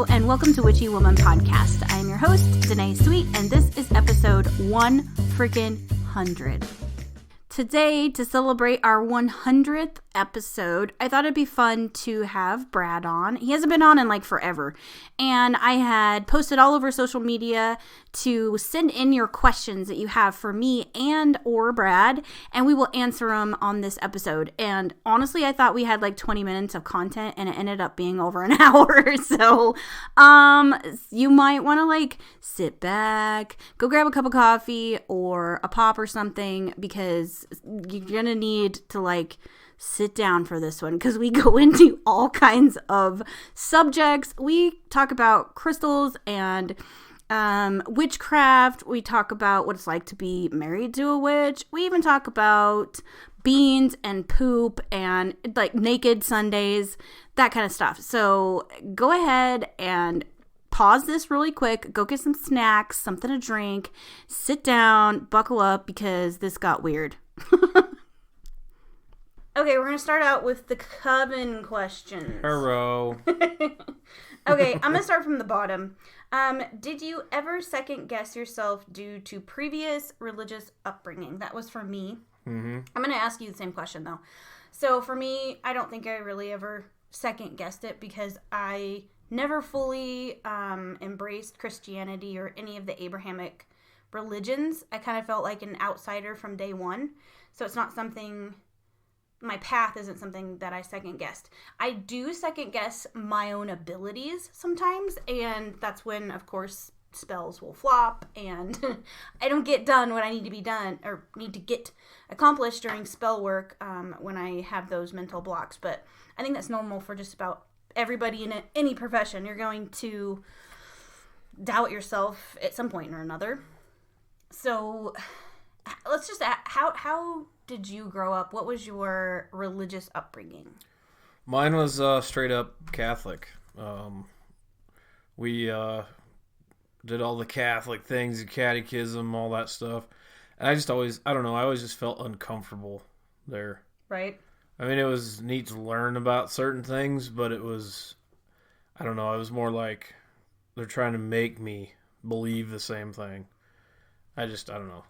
and welcome to Witchy Woman Podcast. I am your host, DaNae Sweet, and this is episode 100. Today, to celebrate our 100th episode, I thought it'd be fun to have Brad on. He hasn't been on in like forever, and I had posted all over social media to send in your questions that you have for me and or Brad, and we will answer them on this episode. And honestly, I thought we had like 20 minutes of content, and it ended up being over an hour. So, you might want to like sit back, go grab a cup of coffee or a pop or something, because you're gonna need to like sit down for this one, because we go into all kinds of subjects. We talk about crystals and witchcraft. We talk about what it's like to be married to a witch. We even talk about beans and poop and like naked Sundays, that kind of stuff. So go ahead and pause this really quick, go get some snacks, something to drink, sit down, buckle up, because this got weird. Okay, we're going to start out with the coven questions. Hello. Okay, I'm going to start from the bottom. Did you ever second guess yourself due to previous religious upbringing? That was for me. Mm-hmm. I'm going to ask you the same question, though. So for me, I don't think I really ever second guessed it, because I never fully embraced Christianity or any of the Abrahamic religions. I kind of felt like an outsider from day one. So it's not something... My path isn't something that I second guessed. I do second guess my own abilities sometimes, and that's when, of course, spells will flop, and I don't get done what I need to be done, or need to get accomplished during spell work when I have those mental blocks. But I think that's normal for just about everybody in any profession. You're going to doubt yourself at some point or another. So let's just ask, how did you grow up? What was your religious upbringing? Mine was straight up Catholic. We did all the Catholic things, the catechism, all that stuff. And I always just felt uncomfortable there. Right. I mean, it was neat to learn about certain things, but it was, it was more like they're trying to make me believe the same thing. I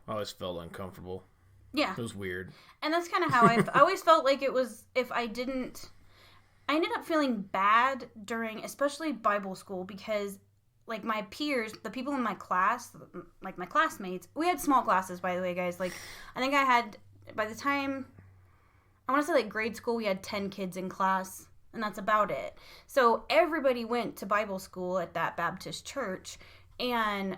always felt uncomfortable. Yeah. It was weird. And that's kind of how I always felt like it was, I ended up feeling bad during, especially Bible school, because like my peers, the people in my class, like my classmates, we had small classes, by the way, guys. Like, I think I had, by the time, I want to say like grade school, we had 10 kids in class, and that's about it. So everybody went to Bible school at that Baptist church, and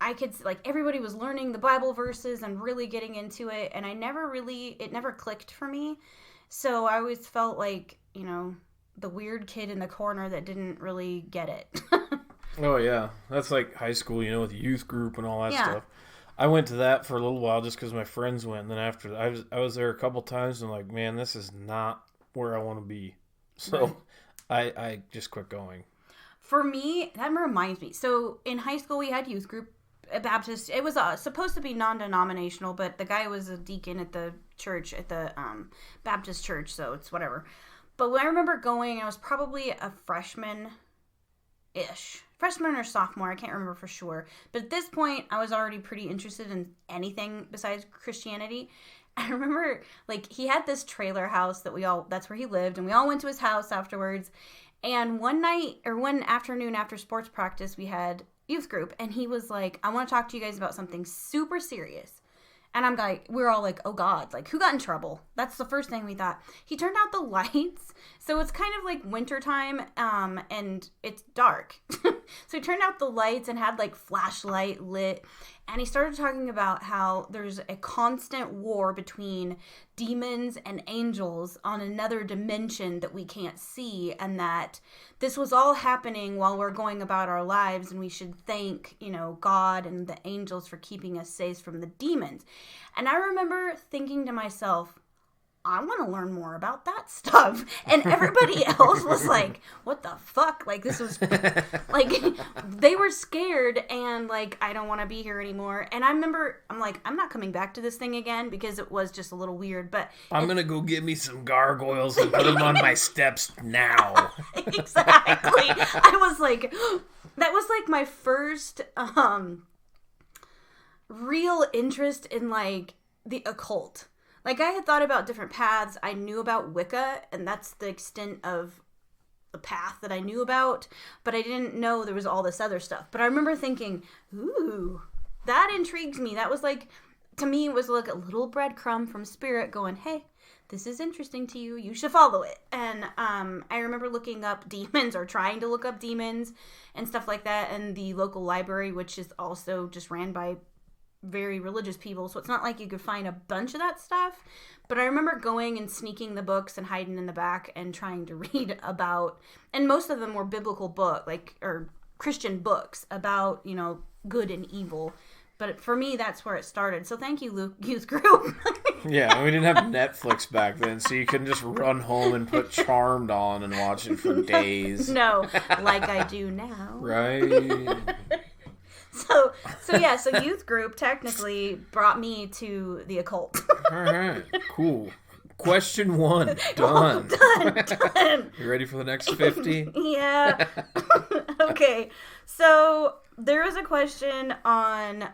I could, like, everybody was learning the Bible verses and really getting into it, and it never clicked for me. So I always felt like, the weird kid in the corner that didn't really get it. Oh, yeah. That's like high school, with youth group and all that stuff. I went to that for a little while just because my friends went, and then after that, I was there a couple times, and like, man, this is not where I want to be. So right. I just quit going. For me, that reminds me. So in high school, we had youth group. Baptist. It was supposed to be non-denominational, but the guy was a deacon at the church, at the Baptist church, so it's whatever. But when I remember going, I was probably a freshman or sophomore, I can't remember for sure. But at this point, I was already pretty interested in anything besides Christianity. I remember, like, he had this trailer house that's where he lived, and we all went to his house afterwards. And one afternoon after sports practice, we had youth group, and he was like, I want to talk to you guys about something super serious. And we're all like, oh God, like, who got in trouble? That's the first thing we thought. He turned out the lights, so it's kind of like wintertime, and it's dark. So he turned out the lights and had like flashlight lit, and he started talking about how there's a constant war between demons and angels on another dimension that we can't see, and that this was all happening while we're going about our lives, and we should thank, God and the angels for keeping us safe from the demons. And I remember thinking to myself, I want to learn more about that stuff. And everybody else was like, what the fuck? Like, this was, like, they were scared and, like, I don't want to be here anymore. And I remember, I'm like, I'm not coming back to this thing again because it was just a little weird. But I'm going to go get me some gargoyles and put them on my steps now. Exactly. I was like, that was, like, my first real interest in, like, the occult. Like, I had thought about different paths. I knew about Wicca, and that's the extent of the path that I knew about, but I didn't know there was all this other stuff. But I remember thinking, ooh, that intrigues me. That was like, to me, it was like a little breadcrumb from Spirit going, hey, this is interesting to you. You should follow it. And I remember looking up demons or trying to look up demons and stuff like that in the local library, which is also just ran by very religious people, so it's not like you could find a bunch of that stuff. But I remember going and sneaking the books and hiding in the back and trying to read about, and most of them were biblical or Christian books about, you know, good and evil. But for me, that's where it started. So thank you, Luke, youth group. Yeah, we didn't have Netflix back then, so you couldn't just run home and put Charmed on and watch it for days. No, like I do now. Right. So youth group technically brought me to the occult. All right, cool. Question 1, done. Done. You ready for the next 50? Yeah. Okay, so there was a question on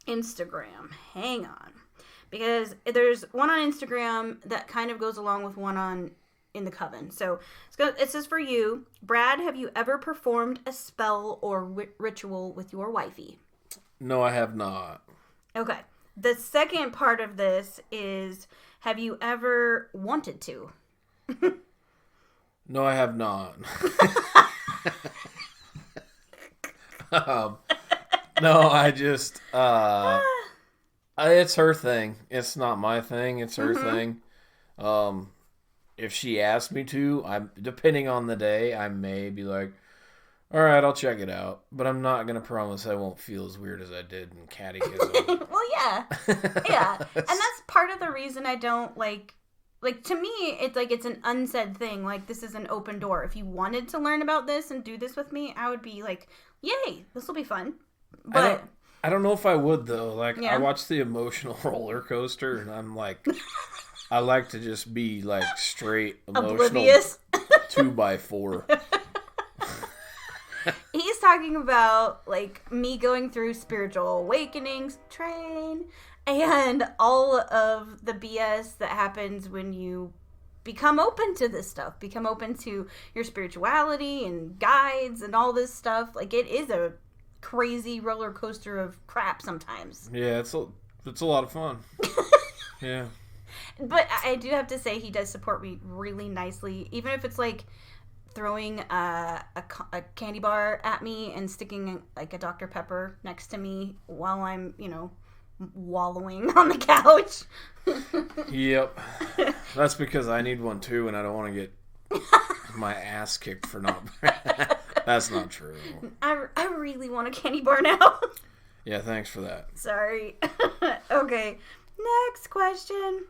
Instagram. Hang on. Because there's one on Instagram that kind of goes along with one on in the Coven. So it says for you, Brad, have you ever performed a spell or ritual with your wifey? No, I have not. Okay. The second part of this is, have you ever wanted to? No, I have not. No, I just it's her thing. It's not my thing. It's her thing. If she asked me to, depending on the day, I may be like, all right, I'll check it out. But I'm not going to promise I won't feel as weird as I did in Catechism. Well, yeah. Yeah. And that's part of the reason I don't like, to me, it's like it's an unsaid thing. Like, this is an open door. If you wanted to learn about this and do this with me, I would be like, yay, this will be fun. But I don't know if I would, though. Like, yeah. I watched the emotional roller coaster, and I'm like, I like to just be, like, straight emotional. Oblivious. 2x4. He's talking about, like, me going through spiritual awakenings, train, and all of the BS that happens when you become open to this stuff, become open to your spirituality and guides and all this stuff. Like, it is a crazy roller coaster of crap sometimes. Yeah, it's a lot of fun. Yeah. But I do have to say he does support me really nicely, even if it's like throwing a candy bar at me and sticking like a Dr. Pepper next to me while I'm, wallowing on the couch. Yep. That's because I need one too, and I don't want to get my ass kicked for not. That's not true. I really want a candy bar now. Yeah, thanks for that. Sorry. Okay, next question.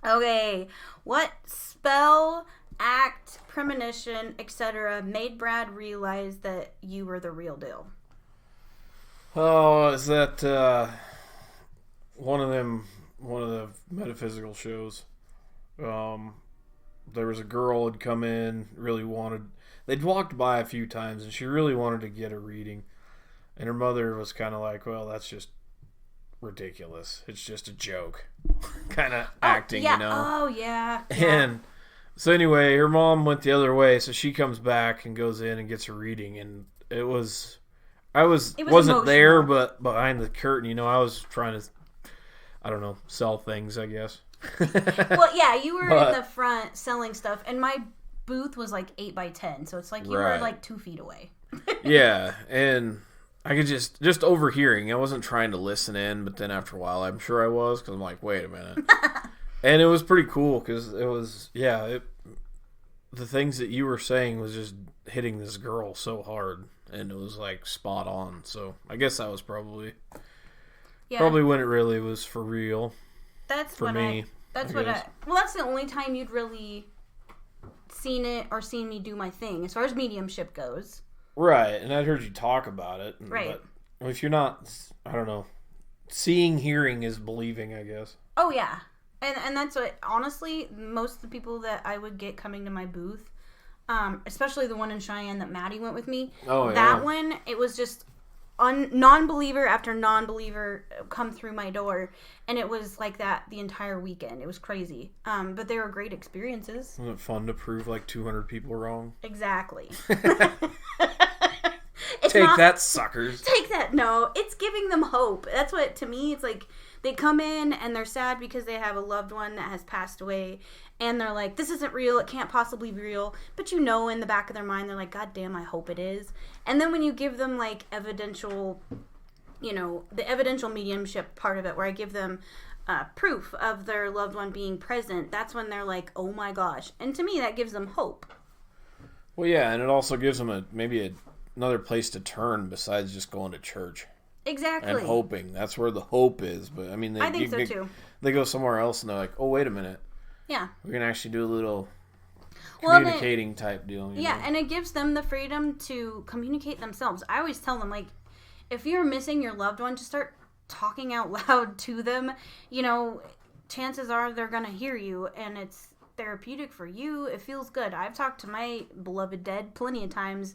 Okay, what spell, act, premonition, etc. made Brad realize that you were the real deal? Oh, is that one of the metaphysical shows? There was a girl had come in, they'd walked by a few times, and she really wanted to get a reading. And her mother was kind of like, well, that's just ridiculous. It's just a joke. Kind of acting, yeah. you know? Oh, yeah. And so anyway, her mom went the other way, so she comes back and goes in and gets a reading. And I wasn't emotional. there, but behind the curtain, I was trying to, I don't know, sell things, I guess. Well, yeah, you were in the front selling stuff, and my booth was like 8x10, so it's like you were like 2 feet away. Yeah, and I could just overhearing. I wasn't trying to listen in, but then after a while, I'm sure I was, because I'm like, wait a minute. And it was pretty cool, because it was, the things that you were saying was just hitting this girl so hard, and it was like spot on. So I guess that was probably when it really was for real. That's for me. That's what that's the only time you'd really seen it or seen me do my thing as far as mediumship goes. Right, and I'd heard you talk about it. Right. But if you're not, I don't know, seeing, hearing is believing, I guess. Oh, yeah. And that's what, honestly, most of the people that I would get coming to my booth, especially the one in Cheyenne that Maddie went with me, that one, it was just non-believer after non-believer come through my door, and it was like that the entire weekend. It was crazy, but they were great experiences. Wasn't it fun to prove like 200 people wrong? Exactly. Take that, suckers. Take that. No, it's giving them hope. That's what, to me, it's like they come in and they're sad because they have a loved one that has passed away, and they're like, this isn't real, it can't possibly be real, but in the back of their mind, they're like, God damn, I hope it is. And then when you give them like evidential, the evidential mediumship part of it, where I give them proof of their loved one being present, that's when they're like, oh my gosh. And to me, that gives them hope. Well, yeah, and it also gives them another place to turn besides just going to church. Exactly. And hoping. That's where the hope is. But I mean, I think so too. They go somewhere else and they're like, oh, wait a minute. Yeah. We're going to actually do a little communicating type deal. You know? And it gives them the freedom to communicate themselves. I always tell them, like, if you're missing your loved one, just start talking out loud to them. Chances are they're going to hear you, and it's therapeutic for you. It feels good. I've talked to my beloved dead plenty of times.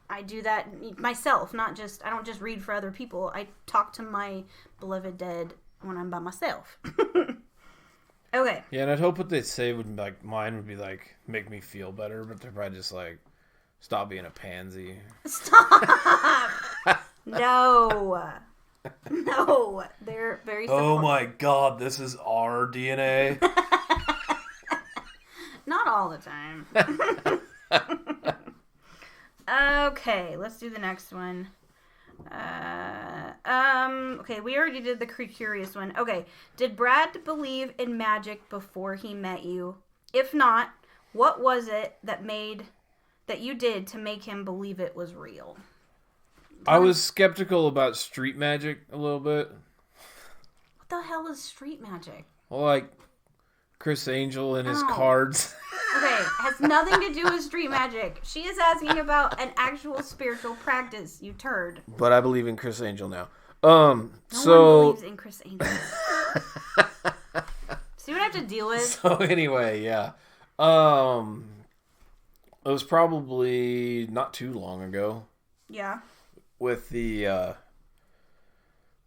I do that myself, I don't just read for other people. I talk to my beloved dead when I'm by myself. Okay. Yeah, and I'd hope what they'd say would mine would be like, make me feel better, but they're probably just like, stop being a pansy. Stop! No. No. They're very simple. Oh my God, this is our DNA. Not all the time. Okay, let's do the next one. Okay, we already did the curious one. Okay, did Brad believe in magic before he met you? If not, what was it that you did to make him believe it was real? I was skeptical about street magic a little bit. What the hell is street magic? Well, like Chris Angel and his cards. Okay, has nothing to do with street magic. She is asking about an actual spiritual practice, you turd. But I believe in Chris Angel now. No one believes in Chris Angel. See what I have to deal with? So anyway, yeah. It was probably not too long ago. Yeah. With the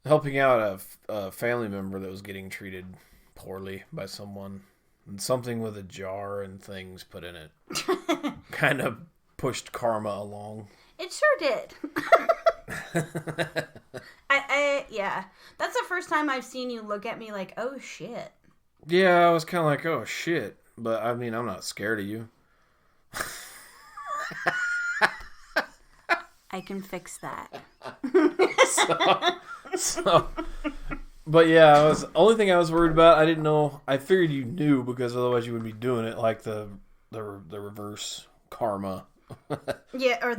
helping out a family member that was getting treated poorly by someone. And something with a jar and things put in it. Kind of pushed karma along. It sure did. Yeah. That's the first time I've seen you look at me like, oh shit. Yeah, I was kind of like, oh shit. But I mean, I'm not scared of you. I can fix that. But yeah, only thing I was worried about. I didn't know. I figured you knew because otherwise you wouldn't be doing it, like the reverse karma. Yeah, or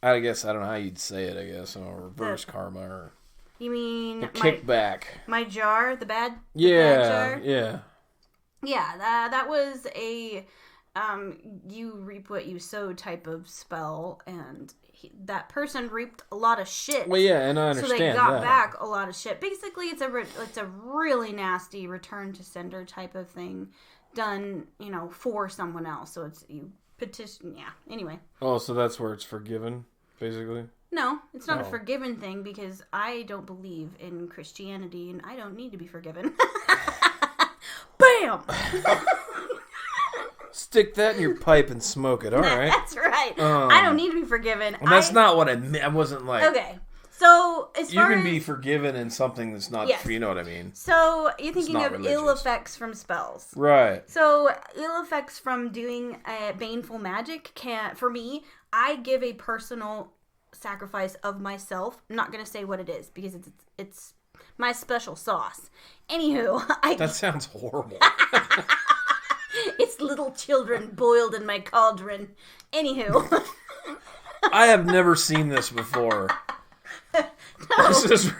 I guess I don't know how you'd say it. I guess reverse karma or. You mean the kickback? My jar, the bad. Yeah, bad jar? yeah. Yeah, that was a you reap what you sow type of spell, and that person reaped a lot of shit. Well, yeah, and I understand. So they got back a lot of shit. Basically, it's a really nasty return to sender type of thing done, for someone else. So it's you petition. Yeah. Anyway. Oh, so that's where it's forgiven, basically. No, it's not a forgiven thing because I don't believe in Christianity and I don't need to be forgiven. Bam. Stick that in your pipe and smoke it. All right. That's right. I don't need to be forgiven. Well, that's not what I meant. I wasn't like... Okay. So, you can be forgiven in something that's not... Yes. You know what I mean? So, you're thinking of religious. Ill effects from spells. Right. So, ill effects from doing baneful magic for me, I give a personal sacrifice of myself. I'm not going to say what it is because it's my special sauce. Anywho, That sounds horrible. It's little children boiled in my cauldron. Anywho. I have never seen this before. No. This is...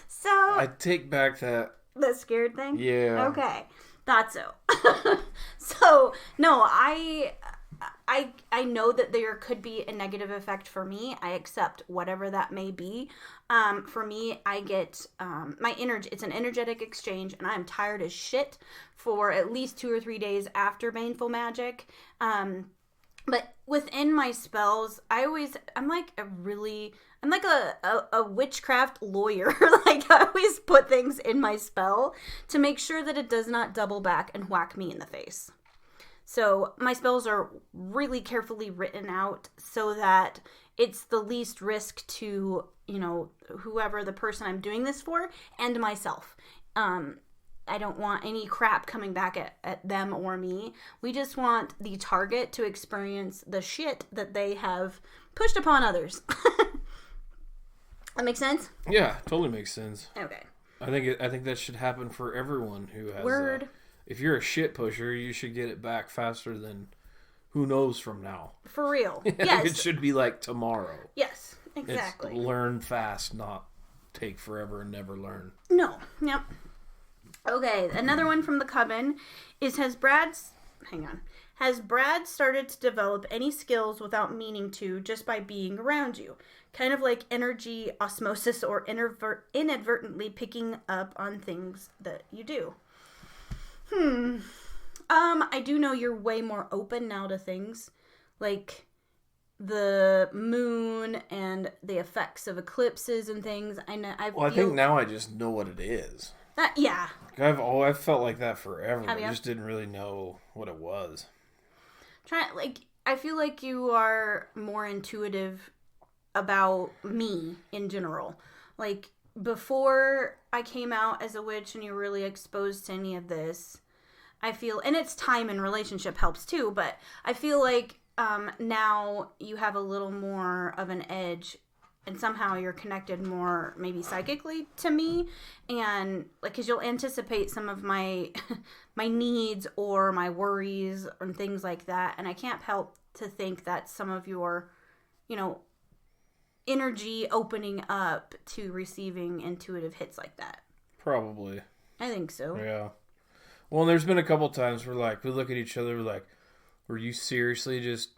So... I take back that The scared thing? Yeah. Okay. Thought so. So, no, I know that there could be a negative effect for me. I accept whatever that may be. For me, I get my energy. It's an energetic exchange, and I'm tired as shit for at least 2 or 3 days after Baneful Magic. But within my spells, I'm like a witchcraft lawyer. Like, I always put things in my spell to make sure that it does not double back and whack me in the face. So my spells are really carefully written out so that it's the least risk to, whoever the person I'm doing this for and myself. I don't want any crap coming back at them or me. We just want the target to experience the shit that they have pushed upon others. That makes sense? Yeah, totally makes sense. Okay. I think that should happen for everyone who has. Word. If you're a shit pusher, you should get it back faster than who knows from now. For real. Yes. It should be like tomorrow. Yes, exactly. It's learn fast, not take forever and never learn. No. Yep. Okay, another one from the Coven is, has Brad started to develop any skills without meaning to, just by being around you? Kind of like energy osmosis or inadvertently picking up on things that you do. I do know you're way more open now to things like the moon and the effects of eclipses and things. I think now I just know what it is. Yeah. I've felt like that forever. I just didn't really know what it was. I feel like you are more intuitive about me in general. Like, before I came out as a witch and you were really exposed to any of this, I feel, and it's time and relationship helps too, but I feel like now you have a little more of an edge, and somehow you're connected more maybe psychically to me, and like, because you'll anticipate some of my my needs or my worries and things like that, and I can't help to think that some of your energy opening up to receiving intuitive hits like that. Probably. I think so. Yeah. Well, there's been a couple times where, like, we look at each other, like, were you seriously just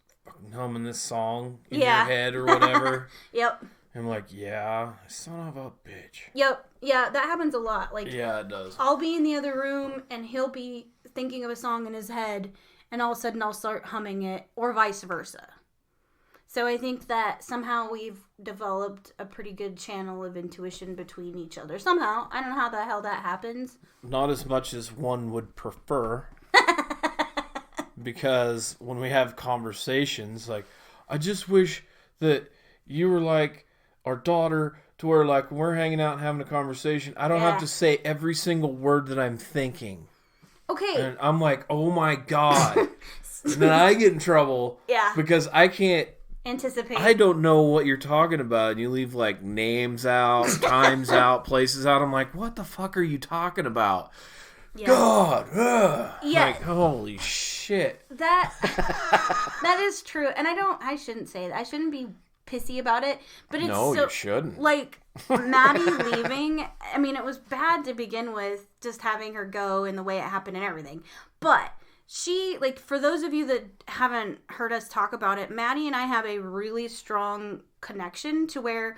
humming this song in your head or whatever? Yep. I'm like, yeah, son of a bitch. Yep. Yeah, that happens a lot. Like, yeah, it does. I'll be in the other room and he'll be thinking of a song in his head, and all of a sudden I'll start humming it, or vice versa. So I think that somehow we've developed a pretty good channel of intuition between each other. Somehow. I don't know how the hell that happens. Not as much as one would prefer. Because when we have conversations, like, I just wish that you were like our daughter, to where, like, when we're hanging out and having a conversation, I don't have to say every single word that I'm thinking. Okay. And I'm like, oh my God. And then I get in trouble. Yeah. Because I can't anticipate. I don't know what you're talking about. And you leave, like, names out, times out, places out. I'm like, what the fuck are you talking about? Yeah. God. Yeah. Like, holy shit. That is true. And I shouldn't say that. I shouldn't be pissy about it. But it's you shouldn't. Like, Maddie leaving, I mean, it was bad to begin with, just having her go and the way it happened and everything. But she, like, for those of you that haven't heard us talk about it, Maddie and I have a really strong connection to where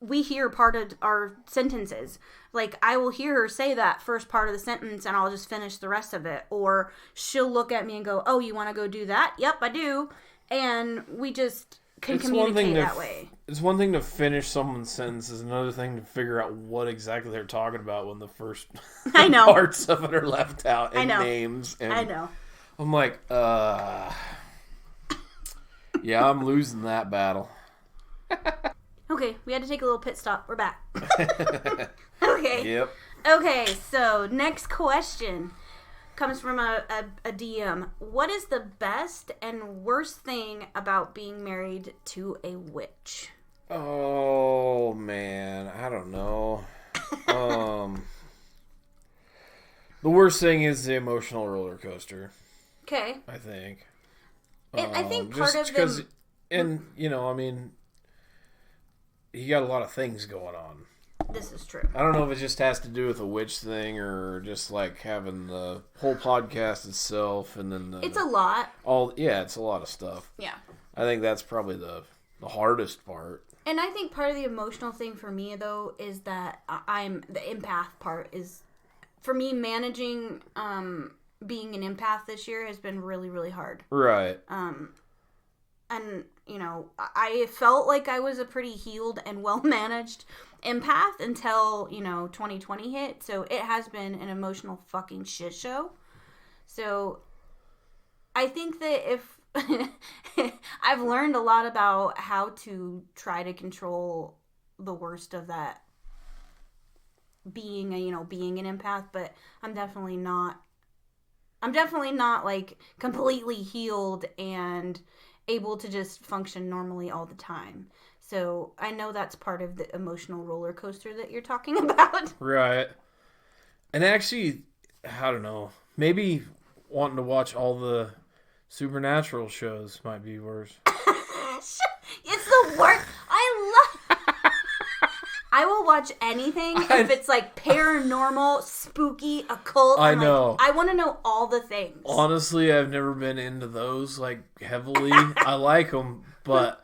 we hear part of our sentences. Like, I will hear her say that first part of the sentence and I'll just finish the rest of it. Or she'll look at me and go, oh, you want to go do that? Yep, I do. And we just can communicate that way. It's one thing to finish someone's sentence. It's another thing to figure out what exactly they're talking about when the first parts of it are left out and names. And I know. I'm like, yeah, I'm losing that battle. Okay, we had to take a little pit stop. We're back. Okay. Yep. Okay, so next question comes from a DM. What is the best and worst thing about being married to a witch? Oh, man. I don't know. The worst thing is the emotional roller coaster. Okay. I think. I think part of and, I mean, you got a lot of things going on. This is true. I don't know if it just has to do with a witch thing or just like having the whole podcast itself and then it's a lot. It's a lot of stuff. Yeah. I think that's probably the hardest part. And I think part of the emotional thing for me, though, is that the empath part is, for me, managing being an empath this year has been really, really hard. Right. And, you know, I felt like I was a pretty healed and well-managed empath until, you know, 2020 hit. So it has been an emotional fucking shit show. So I think that if I've learned a lot about how to try to control the worst of that being an empath, but I'm definitely not like completely healed and able to just function normally all the time. So I know that's part of the emotional roller coaster that you're talking about. Right. And actually, I don't know, maybe wanting to watch all the supernatural shows might be worse. It's the worst. I will watch anything if it's like paranormal, spooky, occult. I know. I want to know all the things. Honestly, I've never been into those like heavily. I like them, but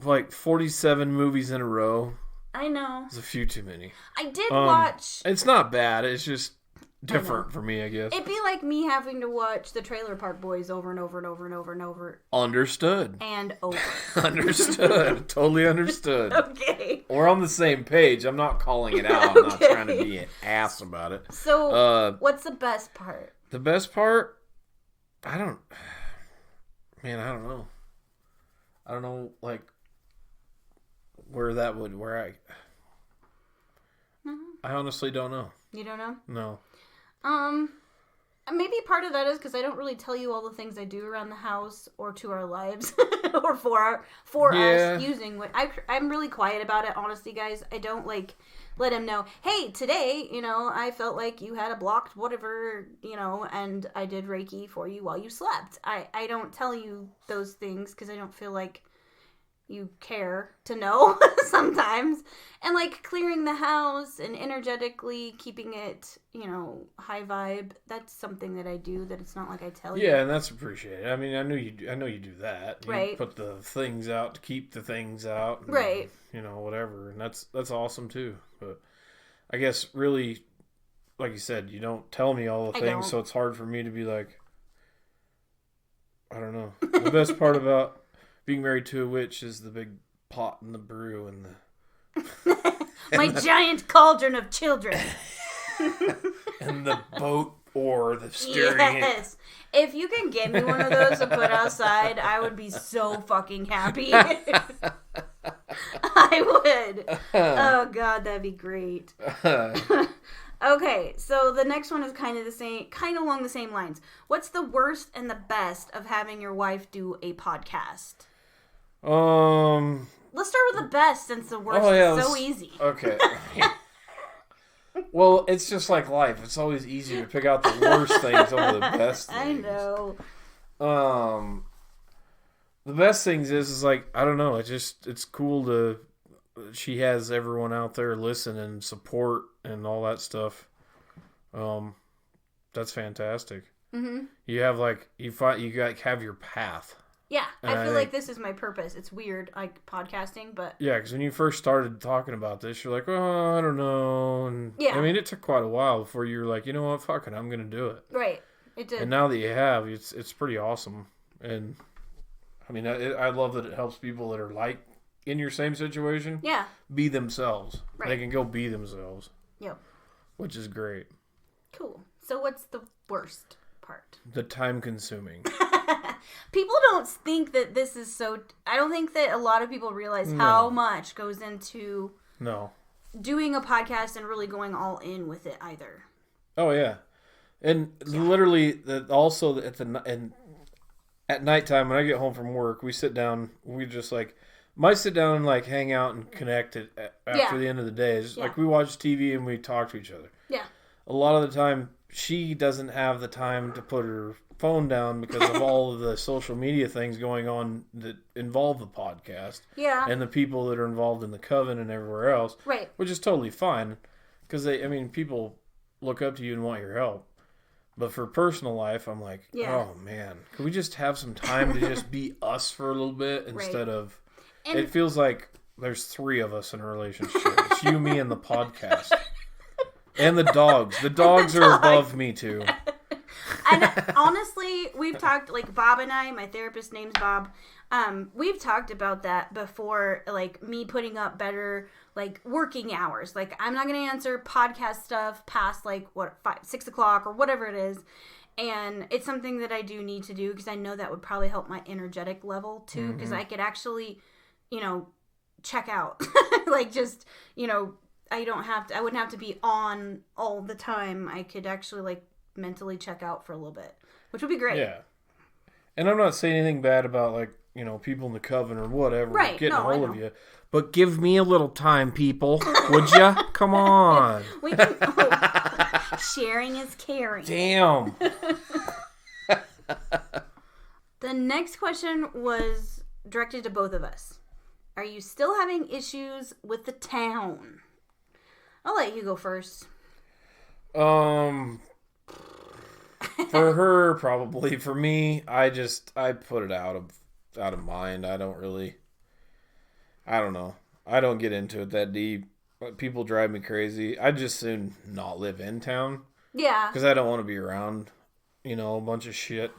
like 47 movies in a row. I know. It's a few too many. I did watch. It's not bad. It's just different for me, I guess. It'd be like me having to watch the Trailer Park Boys over and over and over and over and over. Understood. And over. Understood. Totally understood. Okay. We're on the same page. I'm not calling it out. I'm not trying to be an ass about it. So, what's the best part? The best part? I don't know. I don't know, like, where I honestly don't know. You don't know? No. Maybe part of that is because I don't really tell you all the things I do around the house or to our lives or for us using what I'm really quiet about it, honestly, guys. I don't like let him know, hey, today, you know, I felt like you had a blocked whatever, you know, and I did Reiki for you while you slept. I don't tell you those things because I don't feel like you care to know sometimes. And like clearing the house and energetically keeping it, you know, high vibe, that's something that I do that it's not like I tell you. Yeah, and that's appreciated. I mean, I know you do that. You right. Put the things out to keep the things out. And, right. You know, whatever. And that's awesome too. But I guess really, like you said, you don't tell me all the things, so it's hard for me to be like, I don't know. The best part about being married to a witch is the big pot and the brew and the giant cauldron of children and the boat or the steering. Yes, if you can get me one of those to put outside, I would be so fucking happy. I would. Oh god, that'd be great. Okay, so the next one is kind of along the same lines. What's the worst and the best of having your wife do a podcast? Let's start with the best since the worst is so easy. Okay. Well, it's just like life. It's always easier to pick out the worst things over the best things. I know. The best things is like, I don't know, it's cool she has everyone out there listen and support and all that stuff. That's fantastic. Mm-hmm. You have have your path. Yeah, I feel like this is my purpose. It's weird, like podcasting, but yeah, because when you first started talking about this, you're like, oh, I don't know, and yeah, I mean, it took quite a while before you were like, you know what, fuck it, I'm gonna do it. Right, it did. And now that you have, it's pretty awesome, and I mean, I love that it helps people that are like in your same situation. Yeah, be themselves. Right. They can go be themselves. Yep. Which is great. Cool. So what's the worst part? The time consuming. People don't think that this is so... I don't think that a lot of people realize how much goes into doing a podcast and really going all in with it either. Oh, yeah. And literally, also at nighttime when I get home from work, we sit down, we just like... might sit down and like hang out and connect after the end of the day. It's like we watch TV and we talk to each other. Yeah. A lot of the time, she doesn't have the time to put her phone down because of all of the social media things going on that involve the podcast. Yeah. And the people that are involved in the Coven and everywhere else. Right. Which is totally fine. Because, people look up to you and want your help. But for personal life, I'm like, oh, man. Can we just have some time to just be us for a little bit instead of... And it feels like there's 3 of us in a relationship. It's you, me, and the podcast. And the dogs. The dogs are above me, too. And honestly, we've talked, like, Bob and I, my therapist name's Bob, we've talked about that before, like, me putting up better, like, working hours. Like, I'm not going to answer podcast stuff past, like, 6 o'clock or whatever it is. And it's something that I do need to do because I know that would probably help my energetic level, too, because I could actually, check out. Like, just, I wouldn't have to be on all the time. I could actually, like, mentally check out for a little bit, which would be great. Yeah. And I'm not saying anything bad about, like, people in the Coven or whatever getting a hold of you. But give me a little time, people. Would ya? Come on. We can, sharing is caring. Damn. The next question was directed to both of us. Are you still having issues with the town? I'll let you go first. For her, probably. For me, I put it out of mind. I don't know. I don't get into it that deep. People drive me crazy. I'd just soon not live in town. Yeah. Because I don't want to be around, a bunch of shit.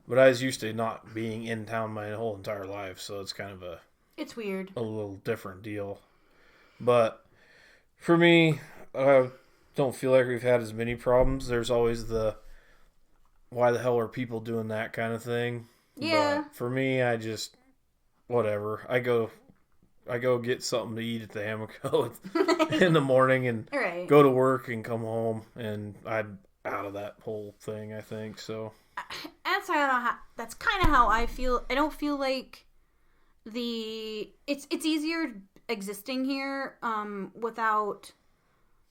But I was used to not being in town my whole entire life, so it's kind of it's weird. A little different deal. But for me, I don't feel like we've had as many problems. There's always the why the hell are people doing that kind of thing. Yeah. But for me, I just whatever. I go get something to eat at the Hammoco in the morning and go to work and come home, and I'm out of that whole thing, I think. So that's kind of how I feel. I don't feel like it's easier existing here without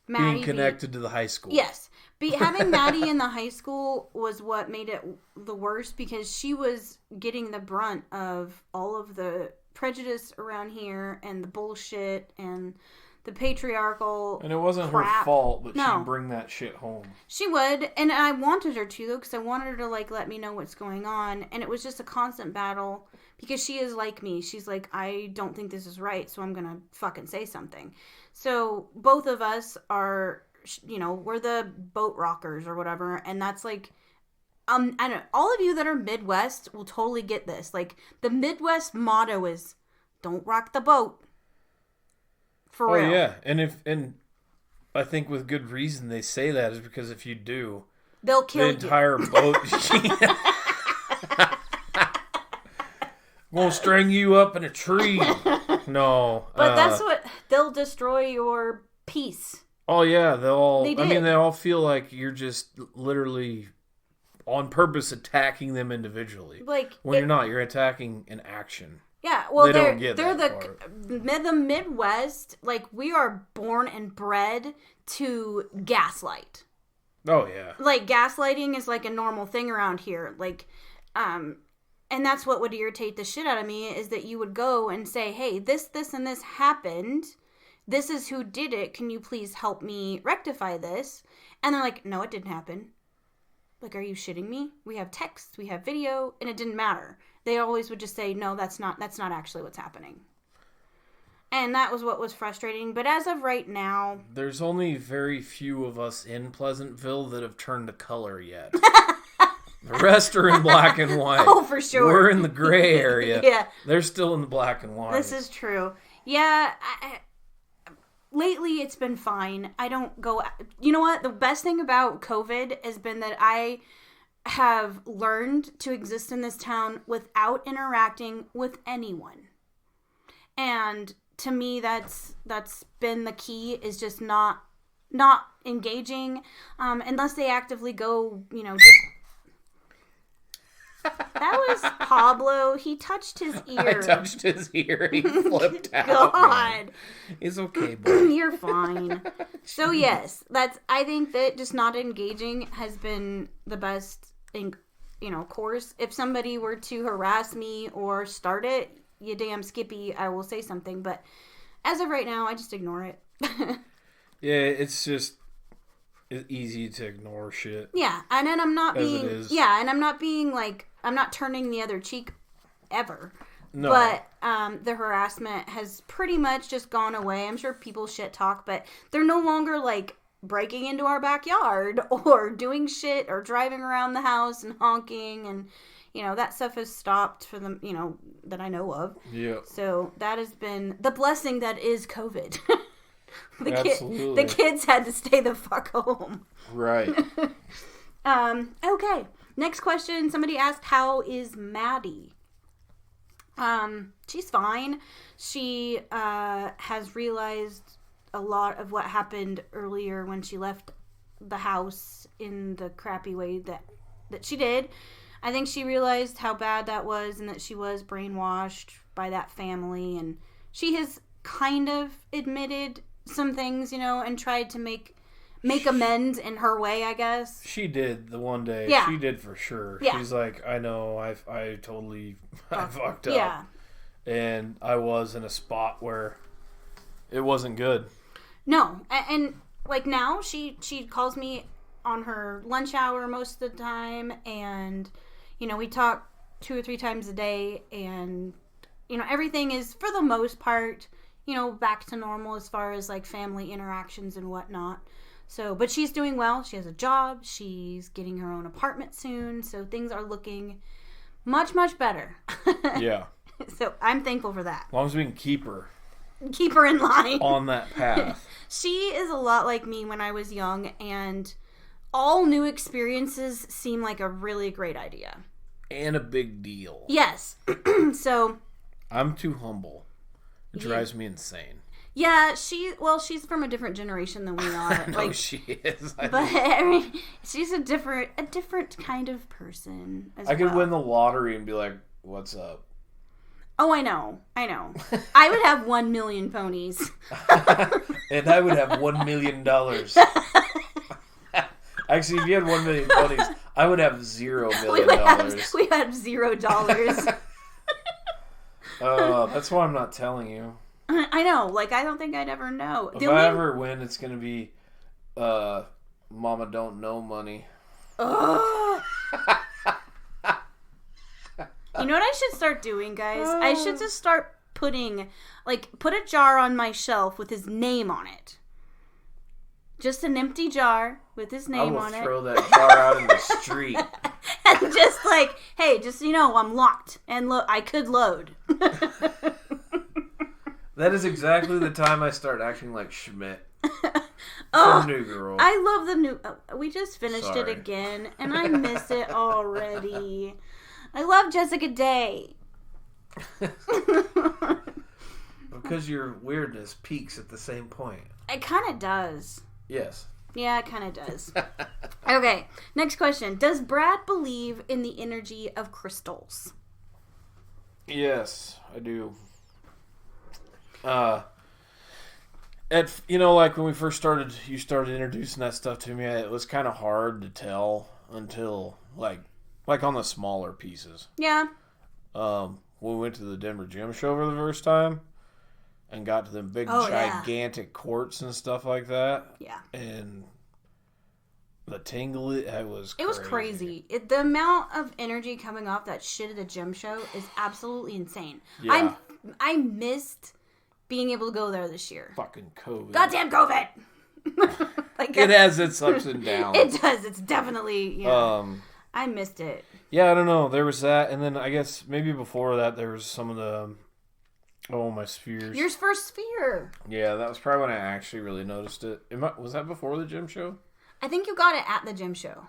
Maddie being connected to the high school. Yes. Having Maddie in the high school was what made it the worst, because she was getting the brunt of all of the prejudice around here and the bullshit and the patriarchal And it wasn't crap. her fault, but she'd bring that shit home. She would, and I wanted her to, though, because I wanted her to, like, let me know what's going on, and it was just a constant battle, because she is like me. She's like, I don't think this is right, so I'm gonna fucking say something. So, both of us are, we're the boat rockers or whatever, and that's, like, I don't know, all of you that are Midwest will totally get this. Like, the Midwest motto is, don't rock the boat. For real. Oh, yeah. And I think with good reason they say that is because if you do, they'll kill the entire boat won't string you up in a tree. No. But that's what, they'll destroy your peace. Oh, yeah. They all feel like you're just literally on purpose attacking them individually. Like, when you're not, you're attacking an action. Yeah, well, they're the Midwest. Like, we are born and bred to gaslight. Oh yeah, like gaslighting is like a normal thing around here. Like, and that's what would irritate the shit out of me is that you would go and say, "Hey, this, and this happened. This is who did it. Can you please help me rectify this?" And they're like, "No, it didn't happen." Like, are you shitting me? We have text, we have video, and it didn't matter. They always would just say, no, that's not actually what's happening. And that was what was frustrating. But as of right now... There's only very few of us in Pleasantville that have turned to color yet. The rest are in black and white. Oh, for sure. We're in the gray area. Yeah. They're still in the black and white. This is true. Yeah, lately it's been fine. I don't go... You know what? The best thing about COVID has been that I have learned to exist in this town without interacting with anyone. And to me, that's been the key, is just not unless they actively go, just... That was Pablo. He touched his ear. I touched his ear. He flipped out. God. It's okay, boy. You're fine. So yes, I think that just not engaging has been the best course. If somebody were to harass me or start it, you damn Skippy, I will say something. But as of right now, I just ignore it. Yeah, it's just easy to ignore shit. Yeah, and then I'm not being... It is. Yeah, and I'm not being like... I'm not turning the other cheek ever. No. But the harassment has pretty much just gone away. I'm sure people shit talk, but they're no longer like breaking into our backyard or doing shit or driving around the house and honking, and that stuff has stopped for them, that I know of. Yeah. So that has been the blessing that is COVID. Absolutely. The kids had to stay the fuck home. Right. Okay. Next question. Somebody asked, how is Maddie? She's fine. She has realized a lot of what happened earlier when she left the house in the crappy way that she did. I think she realized how bad that was and that she was brainwashed by that family, and she has kind of admitted some things, and tried to make amends in her way, I guess. She did the one day. Yeah. She did for sure. Yeah. She's like, I know, I totally I fucked up. Yeah. And I was in a spot where it wasn't good. No. And like now she calls me on her lunch hour most of the time, and we talk 2 or 3 times a day, and everything is for the most part back to normal as far as like family interactions and whatnot. So, but she's doing well. She has a job. She's getting her own apartment soon. So things are looking much, much better. Yeah. So I'm thankful for that. As long as we can keep her In line. on that path. She is a lot like me when I was young, and all new experiences seem like a really great idea. And a big deal. Yes. So. I'm too humble. It drives me insane. Yeah, she's from a different generation than we are. No, she is. But she's a different kind of person as well. I could win the lottery and be like, "What's up?" Oh, I know. I would have 1 million ponies. And I would have $1 million. Actually, if you had 1 million ponies, I would have $0 million. We would have $0. That's why I'm not telling you. I know. Like, I don't think I'd ever know. If I ever win, it's going to be Mama Don't Know money. Oh. You know what I should start doing, guys? I should just start put a jar on my shelf with his name on it. Just an empty jar with his name on it. I will throw that jar out in the street. And just like, hey, just so you know, I'm locked. And I could load. That is exactly the time I start acting like Schmidt. From New Girl. I love the new... we just finished it again, and I miss it already. I love Jessica Day. Because your weirdness peaks at the same point. It kind of does. Yes. Yeah, it kind of does. Okay, next question. Does Brad believe in the energy of crystals? Yes, I do. Like when we first started, you started introducing that stuff to me. It was kind of hard to tell until like on the smaller pieces. Yeah. When we went to the Denver Gym Show for the first time and got to them big gigantic quartz and stuff like that. Yeah. And the tingle, it was crazy. It was crazy. The amount of energy coming off that shit at the gym show is absolutely insane. Yeah. I missed being able to go there this year. Fucking COVID. Goddamn COVID! It has its ups and downs. It does. It's definitely, I missed it. Yeah, I don't know. There was that, and then I guess maybe before that there was some of the... Oh, my spheres. Your first sphere. Yeah, that was probably when I actually really noticed it. Was that before the gym show? I think you got it at the gym show.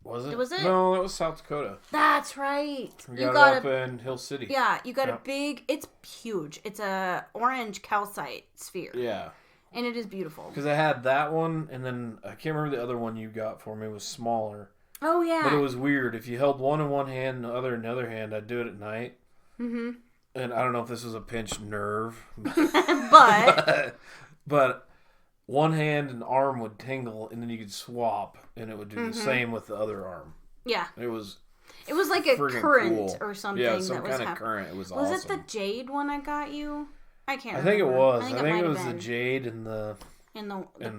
Was it? Was it? No, that was South Dakota. That's right. We got it up in Hill City. Yeah, you got a big... It's huge. It's a orange calcite sphere. Yeah. And it is beautiful. Because I had that one, and then I can't remember the other one you got for me. It was smaller. Oh, yeah. But it was weird. If you held one in one hand and the other in the other hand, I'd do it at night. Mm-hmm. And I don't know if this was a pinched nerve. but one hand and arm would tingle, and then you could swap, and it would do the same with the other arm. Yeah. It was like a current cool. or something. Yeah, some that was kind of current. It was awesome. awesome. Was it the jade one I got you? I can't remember. I think it was. I think it was been. the jade and the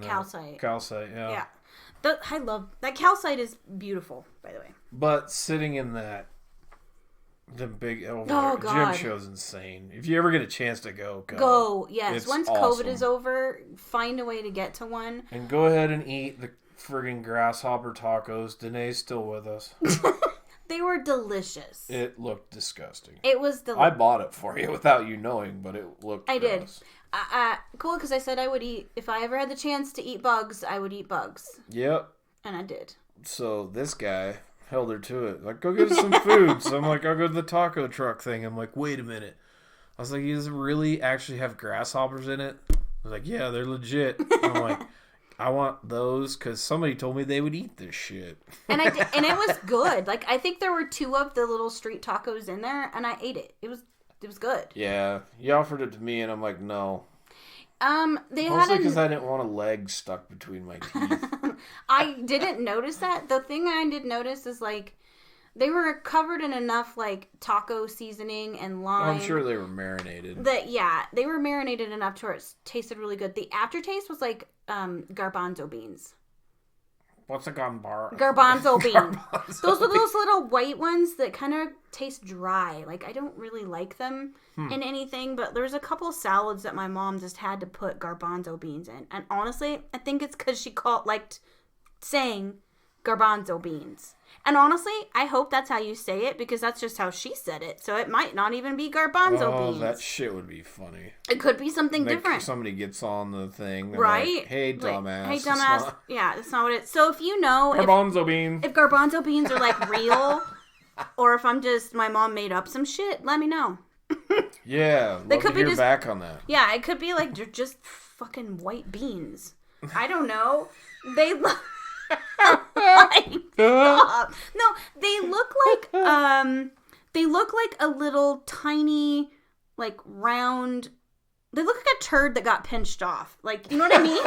calcite. Calcite, yeah. Yeah. I love that calcite is beautiful, by the way. But sitting in the big God. gym show's insane. If you ever get a chance to go. Go, yes. It's Once awesome. COVID is over, find a way to get to one. And go ahead and eat the friggin' grasshopper tacos. DaNae's still with us. They were delicious. It looked disgusting. It was delicious. I bought it for you without you knowing, but it looked I gross. did. Cool, because I said I would eat, if I ever had the chance to eat bugs, I would eat bugs. Yep. And I did. So this guy held her to it. Like, go get us some food. So I'm like, I'll go to the taco truck thing. I'm like, wait a minute. I was like, does it really actually have grasshoppers in it? I was like, yeah, they're legit. I'm like, I want those because somebody told me they would eat this shit. And I did, and it was good. Like, I think there were 2 of the little street tacos in there, and I ate it. It was good. Yeah, he offered it to me, and I'm like, no. They Mostly because I didn't want a leg stuck between my teeth. I didn't notice that. The thing I did notice is, like, they were covered in enough, like, taco seasoning and lime. I'm sure they were marinated. They were marinated enough to where it tasted really good. The aftertaste was like garbanzo beans. What's a garbanzo bean? Those are those little white ones that kind of taste dry. Like, I don't really like them in anything, but there's a couple salads that my mom just had to put garbanzo beans in. And honestly, I think it's because she liked saying garbanzo beans. And honestly, I hope that's how you say it, because that's just how she said it. So it might not even be garbanzo beans. That shit would be funny. It could be something different. Somebody gets on the thing. Right? Like, hey, dumbass. Hey, dumbass. Yeah, that's not what it is. So if you know... Garbanzo beans. If garbanzo beans are, like, real, or if I'm just... My mom made up some shit, let me know. Yeah, love to hear back on that. Yeah, it could be, like, they're just fucking white beans. I don't know. They look... No, they look like a little tiny, like, round. They look like a turd that got pinched off. Like, you know what I mean?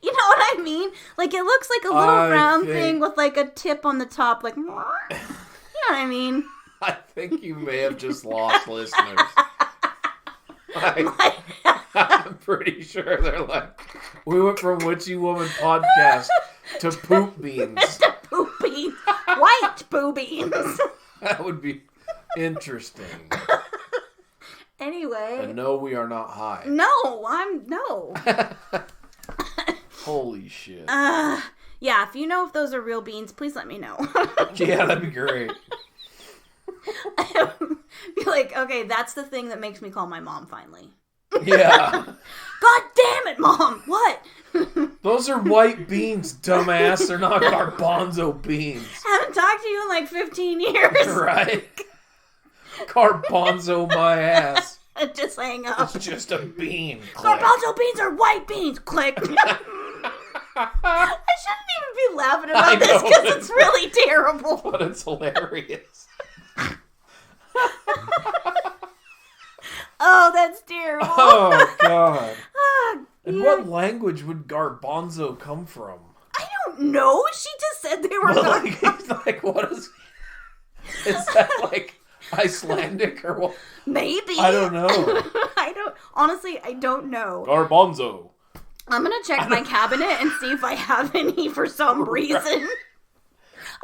You know what I mean? Like, it looks like a little round thing with, like, a tip on the top. Like, you know what I mean? I think you may have just lost listeners. I'm pretty sure they're like, we went from Witchy Woman podcast to poop beans. To poop beans. White poop beans. That would be interesting. Anyway. And no, we are not high. No. Holy shit. Yeah, if you know if those are real beans, please let me know. Yeah, that'd be great. Be like, okay, that's the thing that makes me call my mom finally. Yeah. God damn it, Mom! What? Those are white beans, dumbass. They're not garbanzo beans. Haven't talked to you in like 15 years. Right? Garbanzo my ass. Just hang up. It's just a bean. Click. Garbanzo beans are white beans. Click. I shouldn't even be laughing about this because it's really terrible. But it's hilarious. Oh, that's terrible. Oh, God. And what language would garbanzo come from? I don't know. She just said they were like, what is... Is that, like, Icelandic or what? Maybe. I don't know. Honestly, I don't know. Garbanzo. I'm going to check my cabinet and see if I have any for some reason.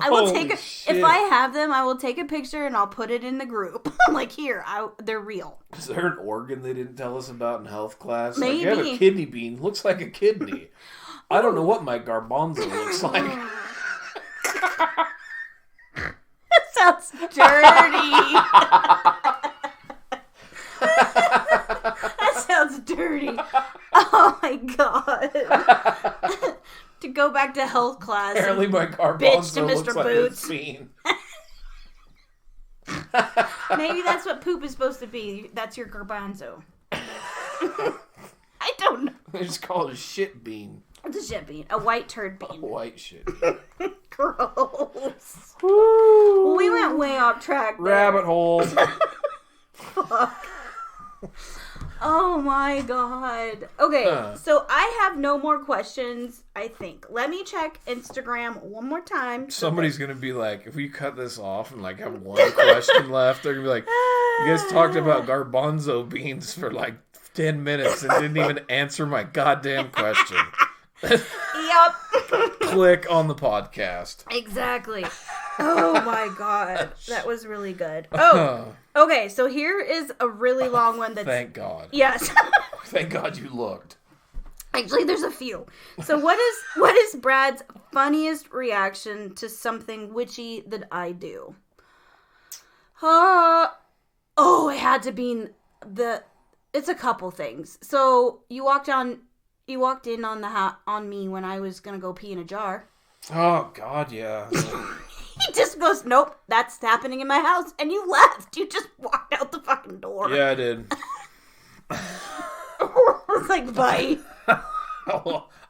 I will if I have them, I will take a picture and I'll put it in the group. I'm like, here, they're real. Is there an organ they didn't tell us about in health class? Maybe. Like, you have a kidney bean. Looks like a kidney. I don't know what my garbanzo looks like. That sounds dirty. That sounds dirty. Oh my God. To go back to health class. Apparently my garbanzo bitch to Mr. looks like Boots. a bean. Maybe that's what poop is supposed to be. That's your garbanzo. I don't know. They just call it a shit bean. It's a shit bean. A white turd bean. White shit. Gross. Woo. We went way off track there. Rabbit hole. Fuck. Oh my god. Okay, so I have no more questions, I think. Let me check Instagram one more time. Somebody's going to be like, if we cut this off and like have one question left, they're going to be like, you guys talked about garbanzo beans for like 10 minutes and didn't even answer my goddamn question. Yep. Click on the podcast. Exactly. Oh my god. That was really good. Oh, okay, so here is a really long one that's... Thank God. Yes. Thank God you looked. Actually, there's a few. So what is Brad's funniest reaction to something witchy that I do? It had to be it's a couple things. So you walked in on me when I was gonna go pee in a jar. Oh God, yeah. He just goes, nope, that's happening in my house, and you left. You just walked out the fucking door. Yeah, I did. I was like, bye.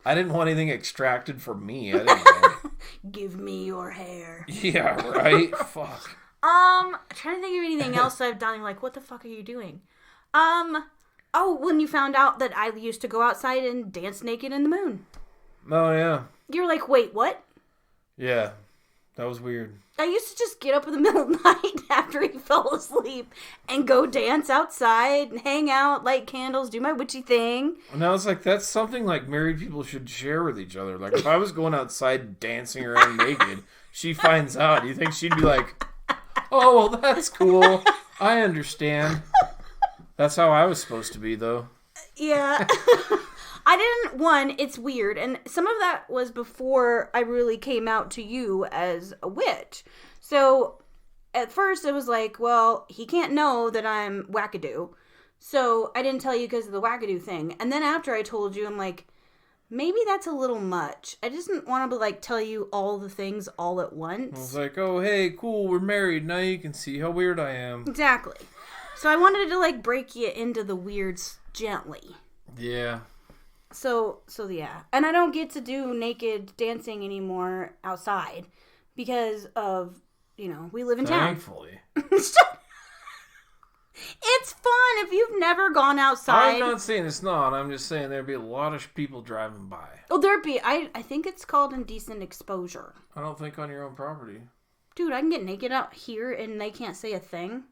I didn't want anything extracted from me. I didn't know. Give me your hair. Yeah, right? Fuck. Trying to think of anything else I've done. Like, what the fuck are you doing? When you found out that I used to go outside and dance naked in the moon. Oh, yeah. You were like, wait, what? Yeah. That was weird. I used to just get up in the middle of the night after he fell asleep and go dance outside and hang out, light candles, do my witchy thing. And I was like, that's something like married people should share with each other. Like, if I was going outside dancing around naked, she finds out. You think she'd be like, oh, well, that's cool. I understand. That's how I was supposed to be, though. Yeah. It's weird. And some of that was before I really came out to you as a witch. So at first it was like, well, he can't know that I'm wackadoo. So I didn't tell you because of the wackadoo thing. And then after I told you, I'm like, maybe that's a little much. I just didn't want to like tell you all the things all at once. I was like, oh, hey, cool, we're married. Now you can see how weird I am. Exactly. So I wanted to like break you into the weirds gently. Yeah. So yeah. And I don't get to do naked dancing anymore outside because of, we live in town. Thankfully. It's fun if you've never gone outside. I'm not saying it's not. I'm just saying there'd be a lot of people driving by. Oh, there'd be. I think it's called indecent exposure. I don't think on your own property. Dude, I can get naked out here and they can't say a thing.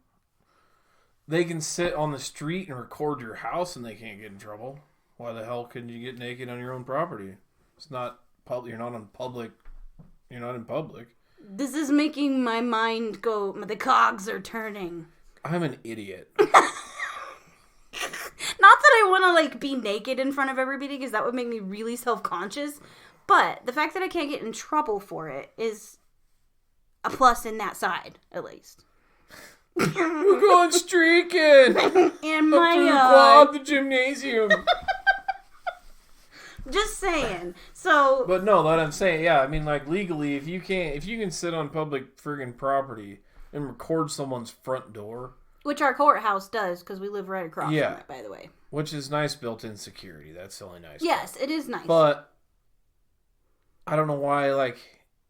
They can sit on the street and record your house and they can't get in trouble. Why the hell couldn't you get naked on your own property? It's not public. You're not in public. This is making my mind go. The cogs are turning. I'm an idiot. Not that I want to like be naked in front of everybody because that would make me really self-conscious. But the fact that I can't get in trouble for it is a plus in that side, at least. We're going streaking In my yard. The gymnasium. Just saying. So, but no, what I'm saying, yeah, I mean, like legally, if you can sit on public friggin' property and record someone's front door, which our courthouse does because we live right across from it, by the way. Which is nice built-in security. That's the only nice. Yes, part. It is nice. But I don't know why, like,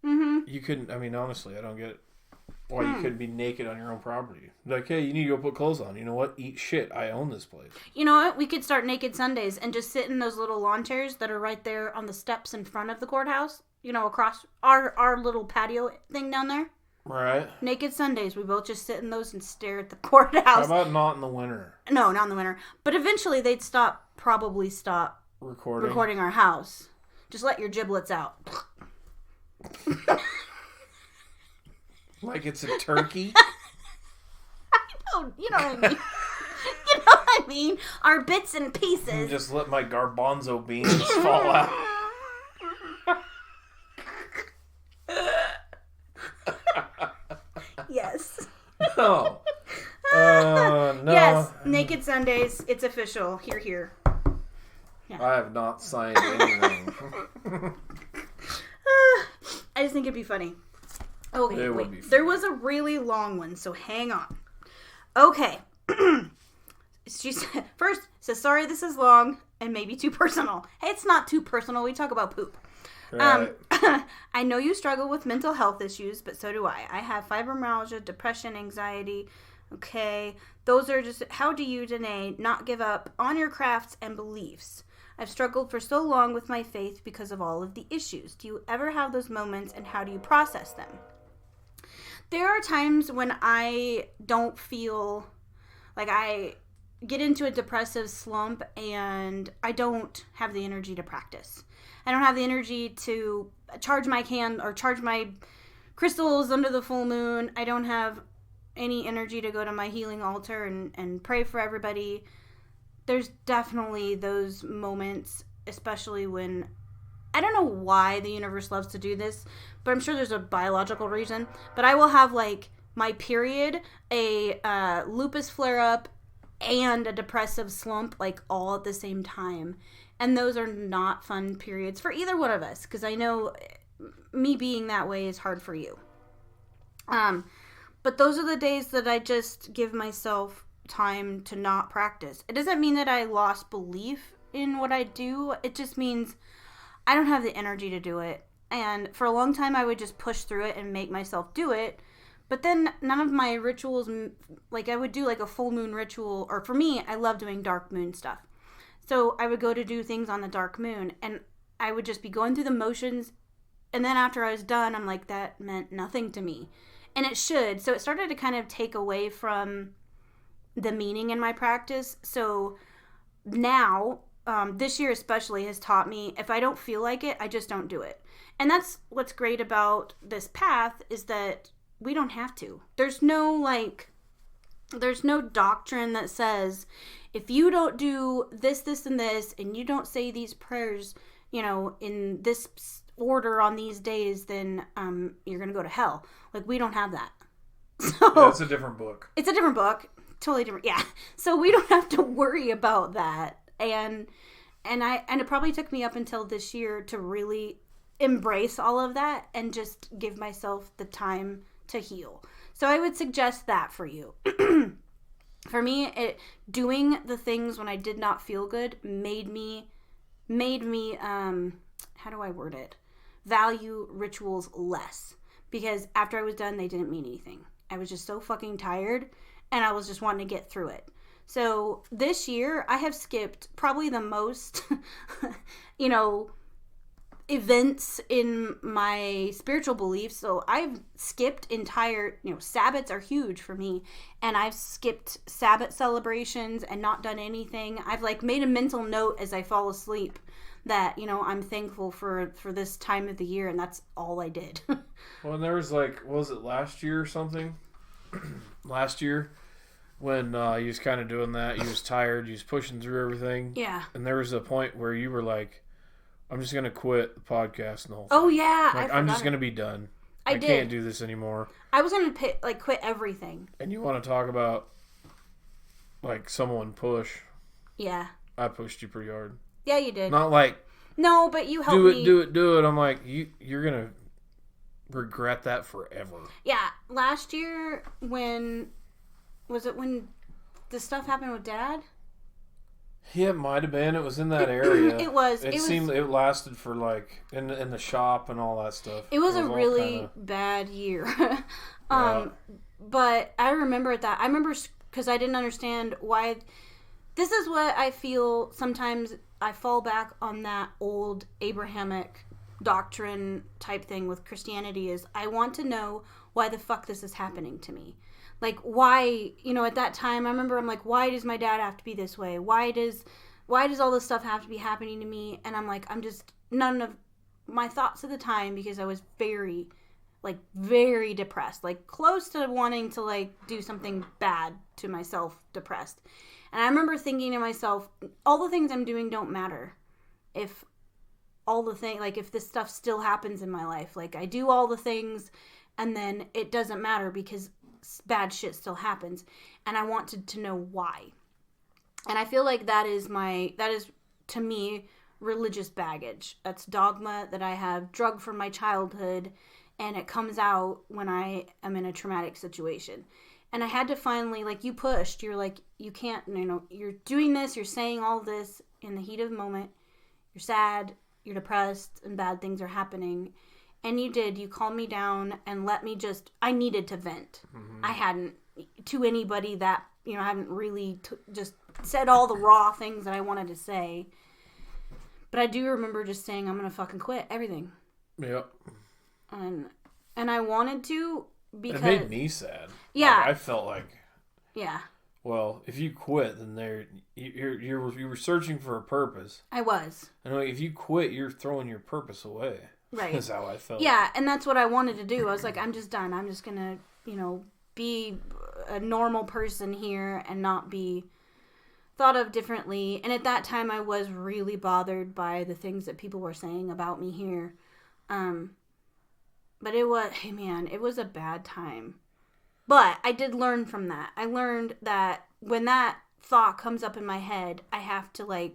you couldn't. I mean, honestly, I don't get it. Why you couldn't be naked on your own property. Like, hey, you need to go put clothes on. You know what? Eat shit. I own this place. You know what? We could start Naked Sundays and just sit in those little lawn chairs that are right there on the steps in front of the courthouse. Across our little patio thing down there. Right. Naked Sundays. We both just sit in those and stare at the courthouse. How about not in the winter? No, not in the winter. But eventually they'd probably stop recording our house. Just let your giblets out. Like it's a turkey? You know what I mean. You know what I mean? Our bits and pieces. And just let my garbanzo beans fall out. Yes. No. No. Yes, Naked Sundays. It's official. Here. Yeah. I have not signed anything. I just think it'd be funny. Okay, wait. There was a really long one, so hang on. Okay. she said, first, says, sorry this is long and maybe too personal. Hey, it's not too personal. We talk about poop. Right. I know you struggle with mental health issues, but so do I. I have fibromyalgia, depression, anxiety. Okay. Those are just, how do you, DaNae, not give up on your crafts and beliefs? I've struggled for so long with my faith because of all of the issues. Do you ever have those moments, and how do you process them? There are times when I don't feel like I get into a depressive slump and I don't have the energy to practice. I don't have the energy to charge my crystals under the full moon. I don't have any energy to go to my healing altar and pray for everybody. There's definitely those moments, especially when, I don't know why the universe loves to do this, but I'm sure there's a biological reason, but I will have like my period, a lupus flare up, and a depressive slump, like all at the same time. And those are not fun periods for either one of us, because I know me being that way is hard for you. But those are the days that I just give myself time to not practice. It doesn't mean that I lost belief in what I do. It just means I don't have the energy to do it. And for a long time, I would just push through it and make myself do it. But then none of my rituals, like I would do like a full moon ritual, or for me, I love doing dark moon stuff. So I would go to do things on the dark moon, and I would just be going through the motions. And then after I was done, I'm like, that meant nothing to me. And it should. So it started to kind of take away from the meaning in my practice. So now, this year especially has taught me, if I don't feel like it, I just don't do it. And that's what's great about this path, is that we don't have to. There's no doctrine that says, if you don't do this, this, and this, and you don't say these prayers, in this order on these days, then you're going to go to hell. Like, we don't have that. So, yeah, it's a different book. It's a different book. Totally different. Yeah. So we don't have to worry about that. And it probably took me up until this year to really embrace all of that and just give myself the time to heal. So I would suggest that for you. For me, doing the things when I did not feel good made me how do I word it? Value rituals less, because after I was done, they didn't mean anything. I was just so fucking tired, and I was just wanting to get through it. So this year, I have skipped probably the most, events in my spiritual beliefs. So I've skipped entire, Sabbats are huge for me. And I've skipped Sabbath celebrations and not done anything. I've made a mental note as I fall asleep that, I'm thankful for this time of the year. And that's all I did. Well, and there was was it last year or something? Last year when you was kind of doing that, you was tired, you was pushing through everything. Yeah. And there was a point where you were like, I'm just going to quit the podcast and the whole thing. Oh, yeah. I'm just going to be done. I can't do this anymore. I was going to quit everything. And you want to talk about someone push. Yeah. I pushed you pretty hard. Yeah, you did. Not like, no, but you helped me. Do it. I'm like, you're going to regret that forever. Yeah. Last year when the stuff happened with Dad? Yeah, it might have been. It was in that area. It was. It lasted for in the shop and all that stuff. It was a really bad year. Yeah. But I remember that. I remember because I didn't understand why. This is what I feel sometimes. I fall back on that old Abrahamic doctrine type thing with Christianity. Is I want to know why the fuck this is happening to me. Why, at that time, I remember I'm like, why does my dad have to be this way? Why does all this stuff have to be happening to me? And I'm like, I'm just, none of my thoughts at the time, because I was very, very depressed, close to wanting to, do something bad to myself, depressed. And I remember thinking to myself, all the things I'm doing don't matter if if this stuff still happens in my life. I do all the things, and then it doesn't matter because bad shit still happens, and I wanted to know why. And I feel like that is to me religious baggage. That's dogma that I have drugged from my childhood, and it comes out when I am in a traumatic situation. And I had to finally, like, you pushed. You're like, you can't, you're doing this. You're saying all this in the heat of the moment. You're sad. You're depressed. And bad things are happening. And you did. You calmed me down and let me I needed to vent. Mm-hmm. I hadn't, to anybody that, I haven't really just said all the raw things that I wanted to say. But I do remember just saying, I'm going to fucking quit everything. Yep. And I wanted to. Because, it made me sad. Yeah. I felt like. Yeah. Well, if you quit, then you were searching for a purpose. I was. And if you quit, you're throwing your purpose away. Right. That's how I felt. Yeah, and that's what I wanted to do. I was like, I'm just done. I'm just gonna, be a normal person here and not be thought of differently. And at that time, I was really bothered by the things that people were saying about me here. But it was a bad time. But I did learn from that. I learned that when that thought comes up in my head, I have to,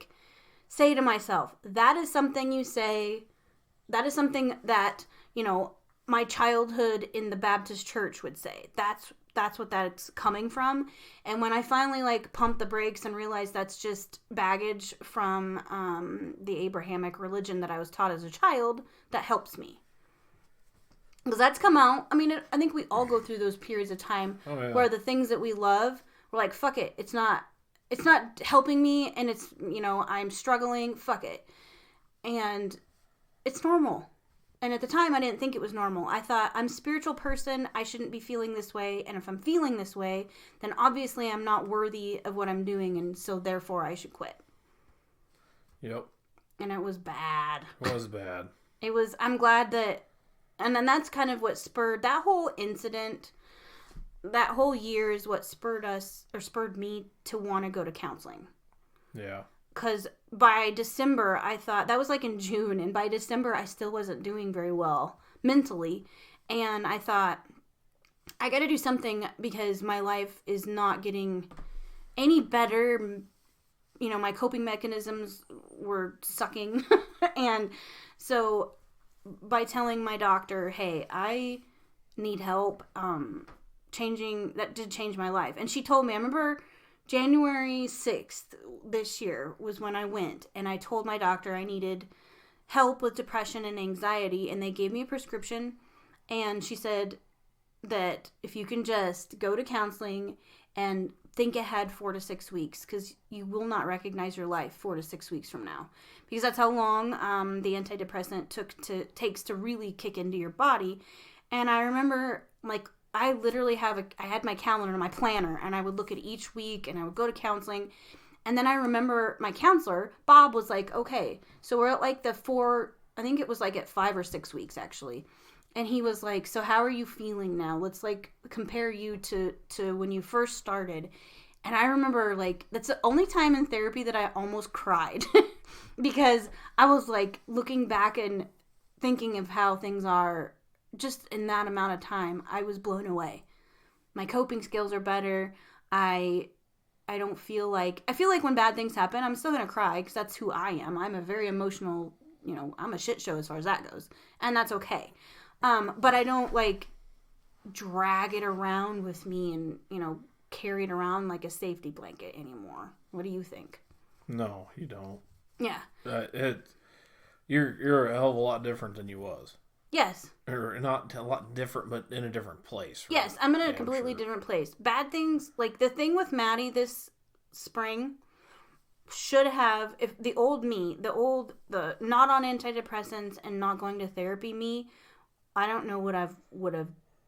say to myself, that is something you say. That is something that, my childhood in the Baptist church would say. That's what that's coming from. And when I finally, pumped the brakes and realized that's just baggage from the Abrahamic religion that I was taught as a child, that helps me. Because that's come out. I mean, I think we all go through those periods of time where the things that we love, we're like, fuck it. It's not helping me, and it's, I'm struggling. Fuck it. And it's normal. And at the time, I didn't think it was normal. I thought, I'm a spiritual person. I shouldn't be feeling this way. And if I'm feeling this way, then obviously I'm not worthy of what I'm doing. And so therefore I should quit. Yep. And it was bad. It was bad. I'm glad that. And then that's kind of what spurred that whole incident. That whole year is what spurred me to want to go to counseling. Yeah. Because by December, I thought, that was in June. And by December, I still wasn't doing very well mentally. And I thought, I got to do something because my life is not getting any better. My coping mechanisms were sucking. And so by telling my doctor, hey, I need help, that did change my life. And she told me, I remember January 6th this year was when I went, and I told my doctor I needed help with depression and anxiety, and they gave me a prescription, and she said that if you can just go to counseling and think ahead 4 to 6 weeks, because you will not recognize your life 4 to 6 weeks from now, because that's how long the antidepressant takes to really kick into your body. And I remember, I literally I had my calendar, my planner, and I would look at each week, and I would go to counseling. And then I remember my counselor, Bob, was like, okay, so we're at I think it was at 5 or 6 weeks actually. And he was like, so how are you feeling now? Let's compare you to when you first started. And I remember that's the only time in therapy that I almost cried because I was looking back and thinking of how things are just in that amount of time. I was blown away. My coping skills are better. I don't feel I feel when bad things happen, I'm still going to cry because that's who I am. I'm a very emotional, I'm a shit show as far as that goes. And that's okay. But I don't drag it around with me and, carry it around like a safety blanket anymore. What do you think? No, you don't. Yeah. You're a hell of a lot different than you was. Yes. Or not a lot different, but in a different place. Right? Yes, I'm in a completely different place. Bad things, the thing with Maddie this spring should have, if the old me, the not on antidepressants and not going to therapy me, I don't know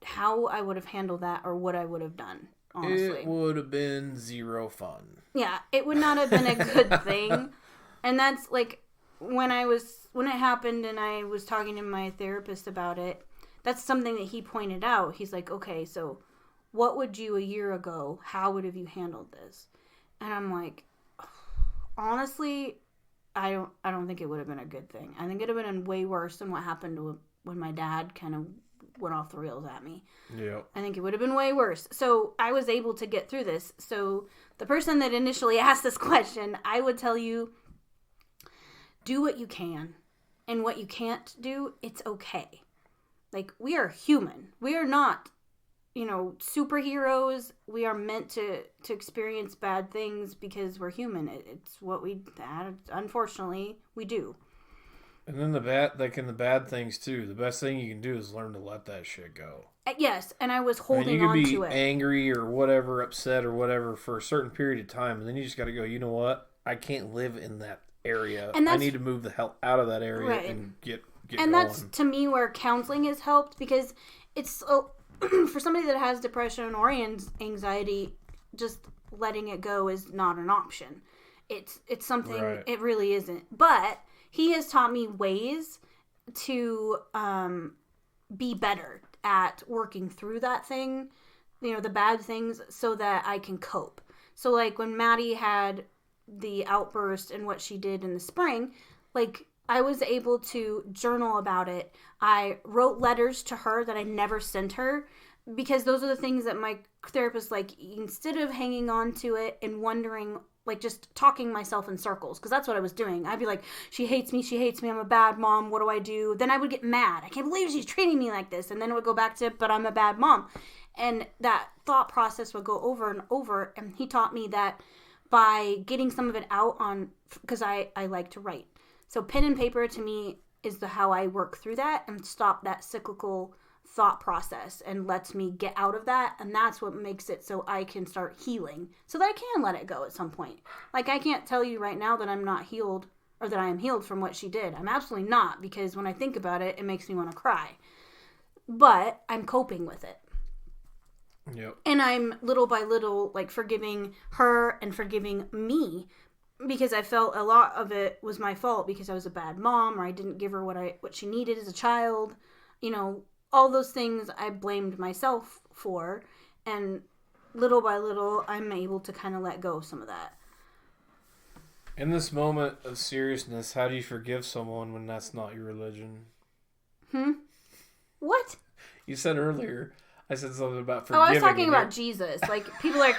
how I would have handled that or what I would have done, honestly. It would have been zero fun. Yeah, it would not have been a good thing. And that's when it happened and I was talking to my therapist about it, that's something that he pointed out. He's like, okay, so what would you a year ago, how would have you handled this? And I'm like, honestly, I don't think it would have been a good thing. I think it would have been way worse than what happened when my dad kind of went off the rails at me. Yeah. I think it would have been way worse. So I was able to get through this. So the person that initially asked this question, I would tell you, do what you can. And what you can't do, it's okay. We are human. We are not superheroes. We are meant to experience bad things because we're human. It's what unfortunately, we do. And then the bad things too. The best thing you can do is learn to let that shit go. Yes, and I was holding on to it. You can be angry or whatever, upset or whatever for a certain period of time, and then you just got to go, you know what? I can't live in that area. I need to move the hell out of that area and get and going. That's, to me, where counseling has helped, because it's for somebody that has depression or anxiety, just letting it go is not an option. It's something, It really isn't. But he has taught me ways to be better at working through that thing, the bad things, so that I can cope. So, like, when Maddie had the outburst and what she did in the spring, like, I was able to journal about it. I wrote letters to her that I never sent her, because those are the things that my therapist, like, instead of hanging on to it and wondering, like, just talking myself in circles, because that's what I was doing. I'd be like, she hates me, I'm a bad mom, what do I do? Then I would get mad. I can't believe she's treating me like this. And then it would go back to, but I'm a bad mom. And that thought process would go over and over. And he taught me that by getting some of it out because I like to write. So pen and paper to me is how I work through that and stop that cyclical thought process, and lets me get out of that. And that's what makes it so I can start healing, so that I can let it go at some point. Like, I can't tell you right now that I'm not healed, or that I am healed from what she did. I'm absolutely not, because when I think about it, it makes me want to cry. But I'm coping with it. Yep. And I'm little by little, like, forgiving her and forgiving me, because I felt a lot of it was my fault because I was a bad mom, or I didn't give her what she needed as a child. All those things I blamed myself for, and little by little, I'm able to kind of let go of some of that. In this moment of seriousness, how do you forgive someone when that's not your religion? What? You said earlier, I said something about forgiving. Oh, I was talking about Jesus. Like, people are like,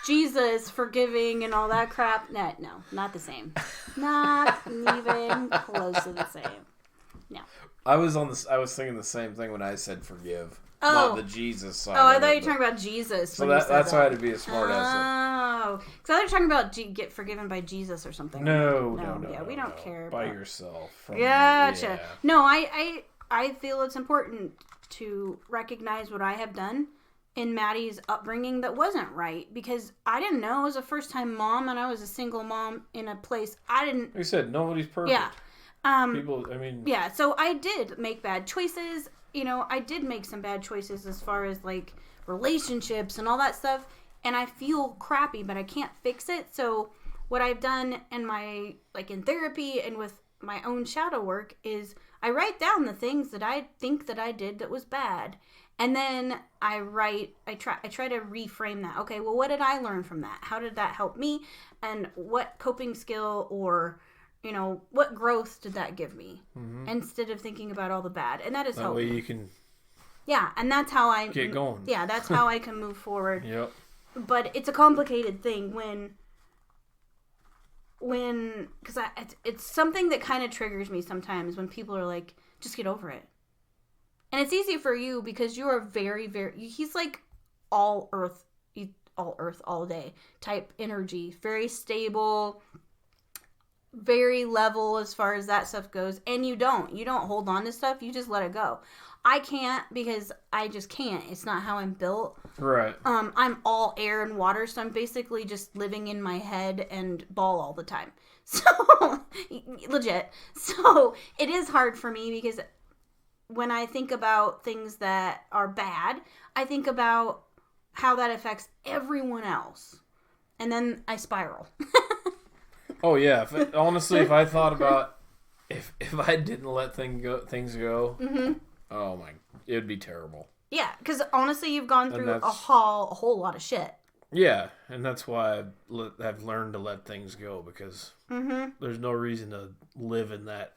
Jesus, forgiving, and all that crap. No, not the same. Not even close to the same. No. I was thinking the same thing when I said forgive. Oh. Not the Jesus side. Oh, I thought you were talking about Jesus. So that's why I had to be a smart ass. Oh. Because I thought you were talking about get forgiven by Jesus or something. No. Yeah, we don't care. By yourself. Gotcha. Yeah. No, I feel it's important to recognize what I have done in Maddie's upbringing that wasn't right, because I didn't know. I was a first-time mom, and I was a single mom in a place I didn't... Like I said, nobody's perfect. Yeah. Yeah, so I did make bad choices. I did make some bad choices as far as, like, relationships and all that stuff, and I feel crappy, but I can't fix it. So what I've done in therapy and with my own shadow work is I write down the things that I think that I did that was bad, and then I try to reframe that. Okay, well, what did I learn from that? How did that help me? And what coping skill or what growth did that give me? Mm-hmm. Instead of thinking about all the bad. And that has helped. That way you can... Yeah, and that's how I... Get going. Yeah, that's how I can move forward. Yep. But it's a complicated thing because it's something that kind of triggers me sometimes when people are like, just get over it. And it's easy for you because you are very, very... He's like all earth, all day type energy. Very stable... very level as far as that stuff goes, and you don't hold on to stuff, you just let it go. I can't, because I just can't. It's not how I'm built. Right. I'm all air and water, so I'm basically just living in my head and ball all the time. So legit. So it is hard for me, because when I think about things that are bad, I think about how that affects everyone else, and then I spiral. Oh yeah, honestly, if I thought about if I didn't let things go, mm-hmm. Oh my, it'd be terrible. Yeah, because honestly, you've gone through a whole lot of shit. Yeah, and that's why I've learned to let things go, because mm-hmm. there's no reason to live in that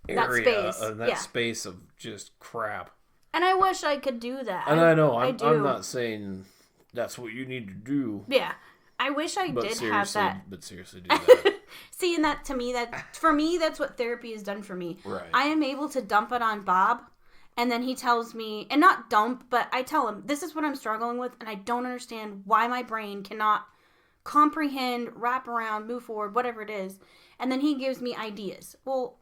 area, space. Space of just crap. And I wish I could do that. And I know, I'm not saying that's what you need to do. Yeah. I wish I did have that. But seriously, do that. See, and that, to me, for me, that's what therapy has done for me. Right. I am able to dump it on Bob And then he tells me, and not dump, but I tell him, this is what I'm struggling with, and I don't understand why my brain cannot comprehend, wrap around, move forward, whatever it is. And then he gives me ideas. Well,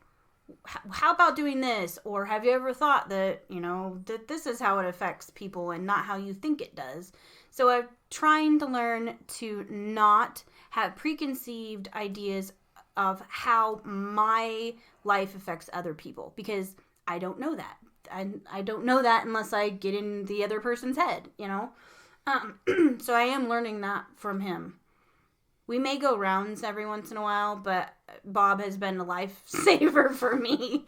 how about doing this? Or have you ever thought that, that this is how it affects people and not how you think it does? So I'm trying to learn to not have preconceived ideas of how my life affects other people, because I don't know that. I don't know that unless I get in the other person's head, So I am learning that from him. We may go rounds every once in a while, but Bob has been a lifesaver for me.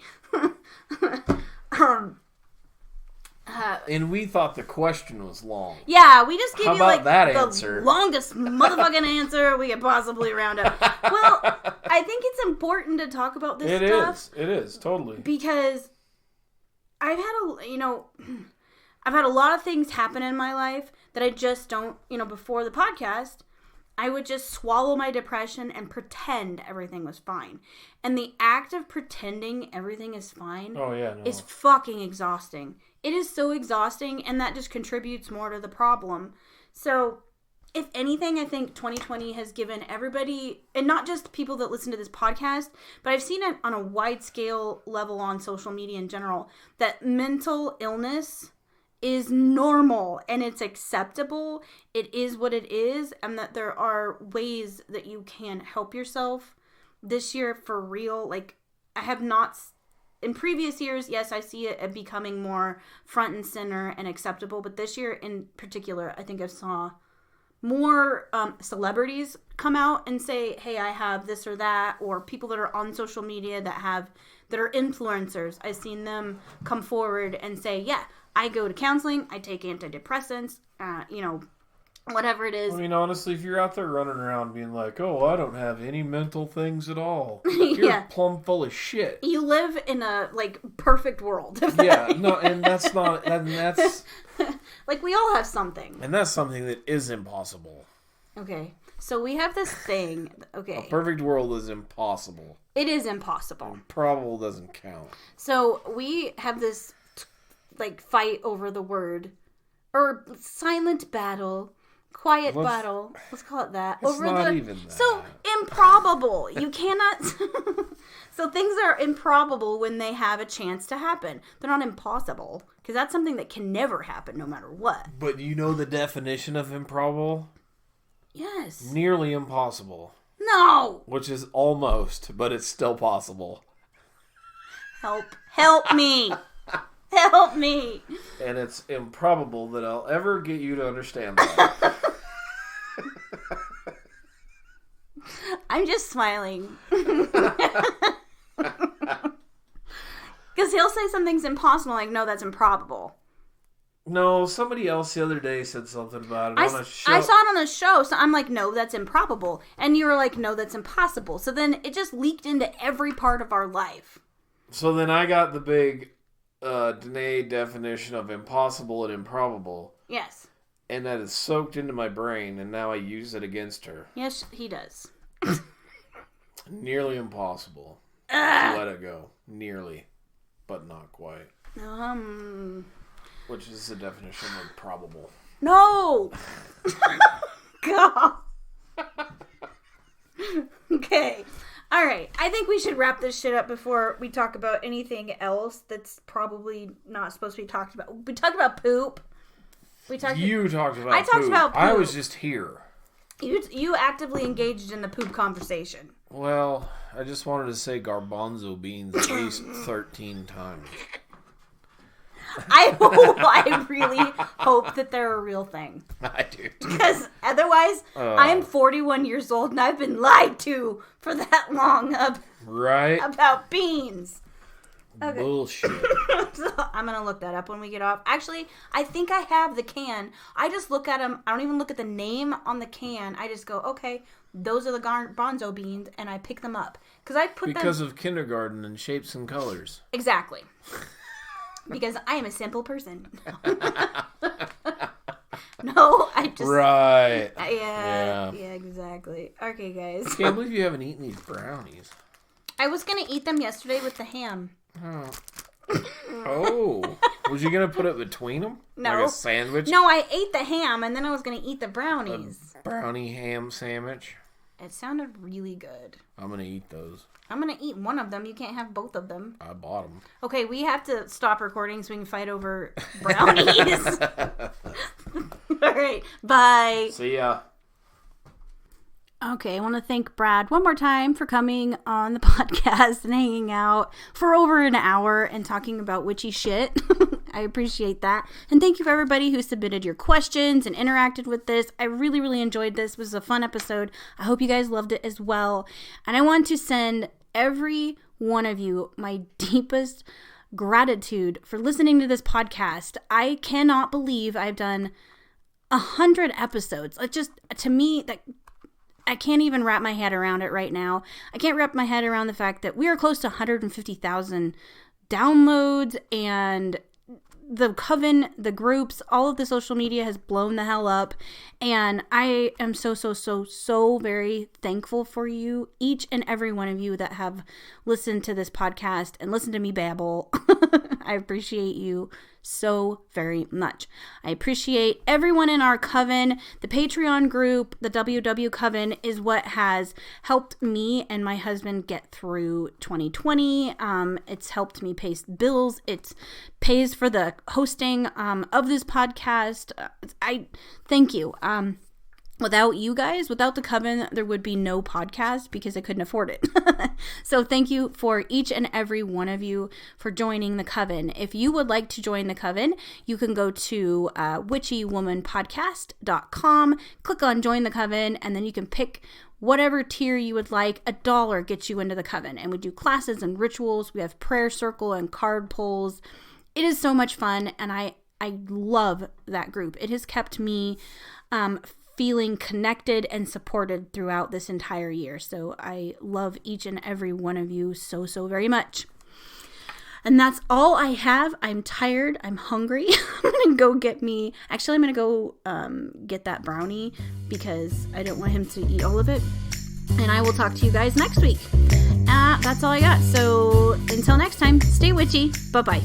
And we thought the question was long. Yeah, we just gave you that the answer? Longest motherfucking answer we could possibly round up. Well, I think it's important to talk about this stuff. It is, totally. Because I've had a lot of things happen in my life that I just don't, before the podcast, I would just swallow my depression and pretend everything was fine. And the act of pretending everything is fine is fucking exhausting. It is so exhausting, and that just contributes more to the problem. So, if anything, I think 2020 has given everybody, and not just people that listen to this podcast, but I've seen it on a wide scale level on social media in general, that mental illness is normal and it's acceptable. It is what it is, and that there are ways that you can help yourself this year for real. Like, I have not, in previous years, yes, I see it becoming more front and center and acceptable, but this year in particular, I think I saw more celebrities come out and say, hey, I have this or that, or people that are on social media that are influencers. I've seen them come forward and say, yeah, I go to counseling, I take antidepressants, whatever it is. I mean, honestly, if you're out there running around being like, oh, I don't have any mental things at all, you're plumb full of shit. You live in a, perfect world. Yeah, no, and that's not, and that's... we all have something. And that's something that is impossible. Okay, so we have this thing, okay. A perfect world is impossible. It is impossible. Improbable doesn't count. So we have this, fight over the word, or silent battle, quiet battle, let's call it that. It's not even that. So, improbable. You cannot... So things are improbable when they have a chance to happen. They're not impossible, because that's something that can never happen no matter what. But you know the definition of improbable? Yes. Nearly impossible. No! Which is almost, but it's still possible. Help me! Help me! And it's improbable that I'll ever get you to understand that. I'm just smiling. Because he'll say something's impossible, no, that's improbable. No, somebody else the other day said something about it on a show. I saw it on a show, so I'm like, no, that's improbable. And you were like, no, that's impossible. So then it just leaked into every part of our life. So then I got the big DaNae definition of impossible and improbable. Yes. And that is soaked into my brain, and now I use it against her. Yes, he does. Nearly impossible to let it go. Nearly, but not quite. Which is the definition of probable. No! God. Okay. Alright. I think we should wrap this shit up before we talk about anything else that's probably not supposed to be talked about. We talked about poop. You talked about poop. I talked about poop. I was just here. You actively engaged in the poop conversation. Well, I just wanted to say garbanzo beans at least 13 times. I really hope that they're a real thing. I do. Because otherwise, I am 41 years old and I've been lied to for that long about beans. Okay. Bullshit. So I'm going to look that up when we get off. Actually, I think I have the can. I just look at them. I don't even look at the name on the can. I just go, okay, those are the garbanzo beans, and I pick them up. Because of kindergarten and shapes and colors. Exactly. Because I am a simple person. No, I just... Right. Yeah, exactly. Okay, guys. I can't believe you haven't eaten these brownies. I was going to eat them yesterday with the ham. Oh. Oh. Was you going to put it between them? No. Like a sandwich? No, I ate the ham, and then I was going to eat the brownies. A brownie ham sandwich? It sounded really good. I'm going to eat those. I'm going to eat one of them. You can't have both of them. I bought them. Okay, we have to stop recording so we can fight over brownies. All right, bye. See ya. Okay, I want to thank Brad one more time for coming on the podcast and hanging out for over an hour and talking about witchy shit. I appreciate that. And thank you for everybody who submitted your questions and interacted with this. I really, really enjoyed this. It was a fun episode. I hope you guys loved it as well. And I want to send every one of you my deepest gratitude for listening to this podcast. I cannot believe I've done 100 episodes. Like, just, to me, that I can't even wrap my head around it right now. I can't wrap my head around the fact that we are close to 150,000 downloads, and the Coven, the groups, all of the social media has blown the hell up. And I am so very thankful for you, each and every one of you that have listened to this podcast and listened to me babble. I appreciate you so very much. I appreciate everyone in our Coven. The Patreon group, the WW Coven, is what has helped me and my husband get through 2020. It's helped me pay bills. It pays for the hosting of this podcast. I thank you. Without you guys, without the Coven, there would be no podcast because I couldn't afford it. So thank you for each and every one of you for joining the Coven. If you would like to join the Coven, you can go to witchywomanpodcast.com, click on Join the Coven, and then you can pick whatever tier you would like. $1 gets you into the Coven. And we do classes and rituals. We have prayer circle and card pulls. It is so much fun, and I love that group. It has kept me feeling connected and supported throughout this entire year. So I love each and every one of you so very much. And that's all I have. I'm tired. I'm hungry. I'm going to go get me... Actually, I'm going to go get that brownie because I don't want him to eat all of it. And I will talk to you guys next week. That's all I got. So until next time, stay witchy. Bye-bye.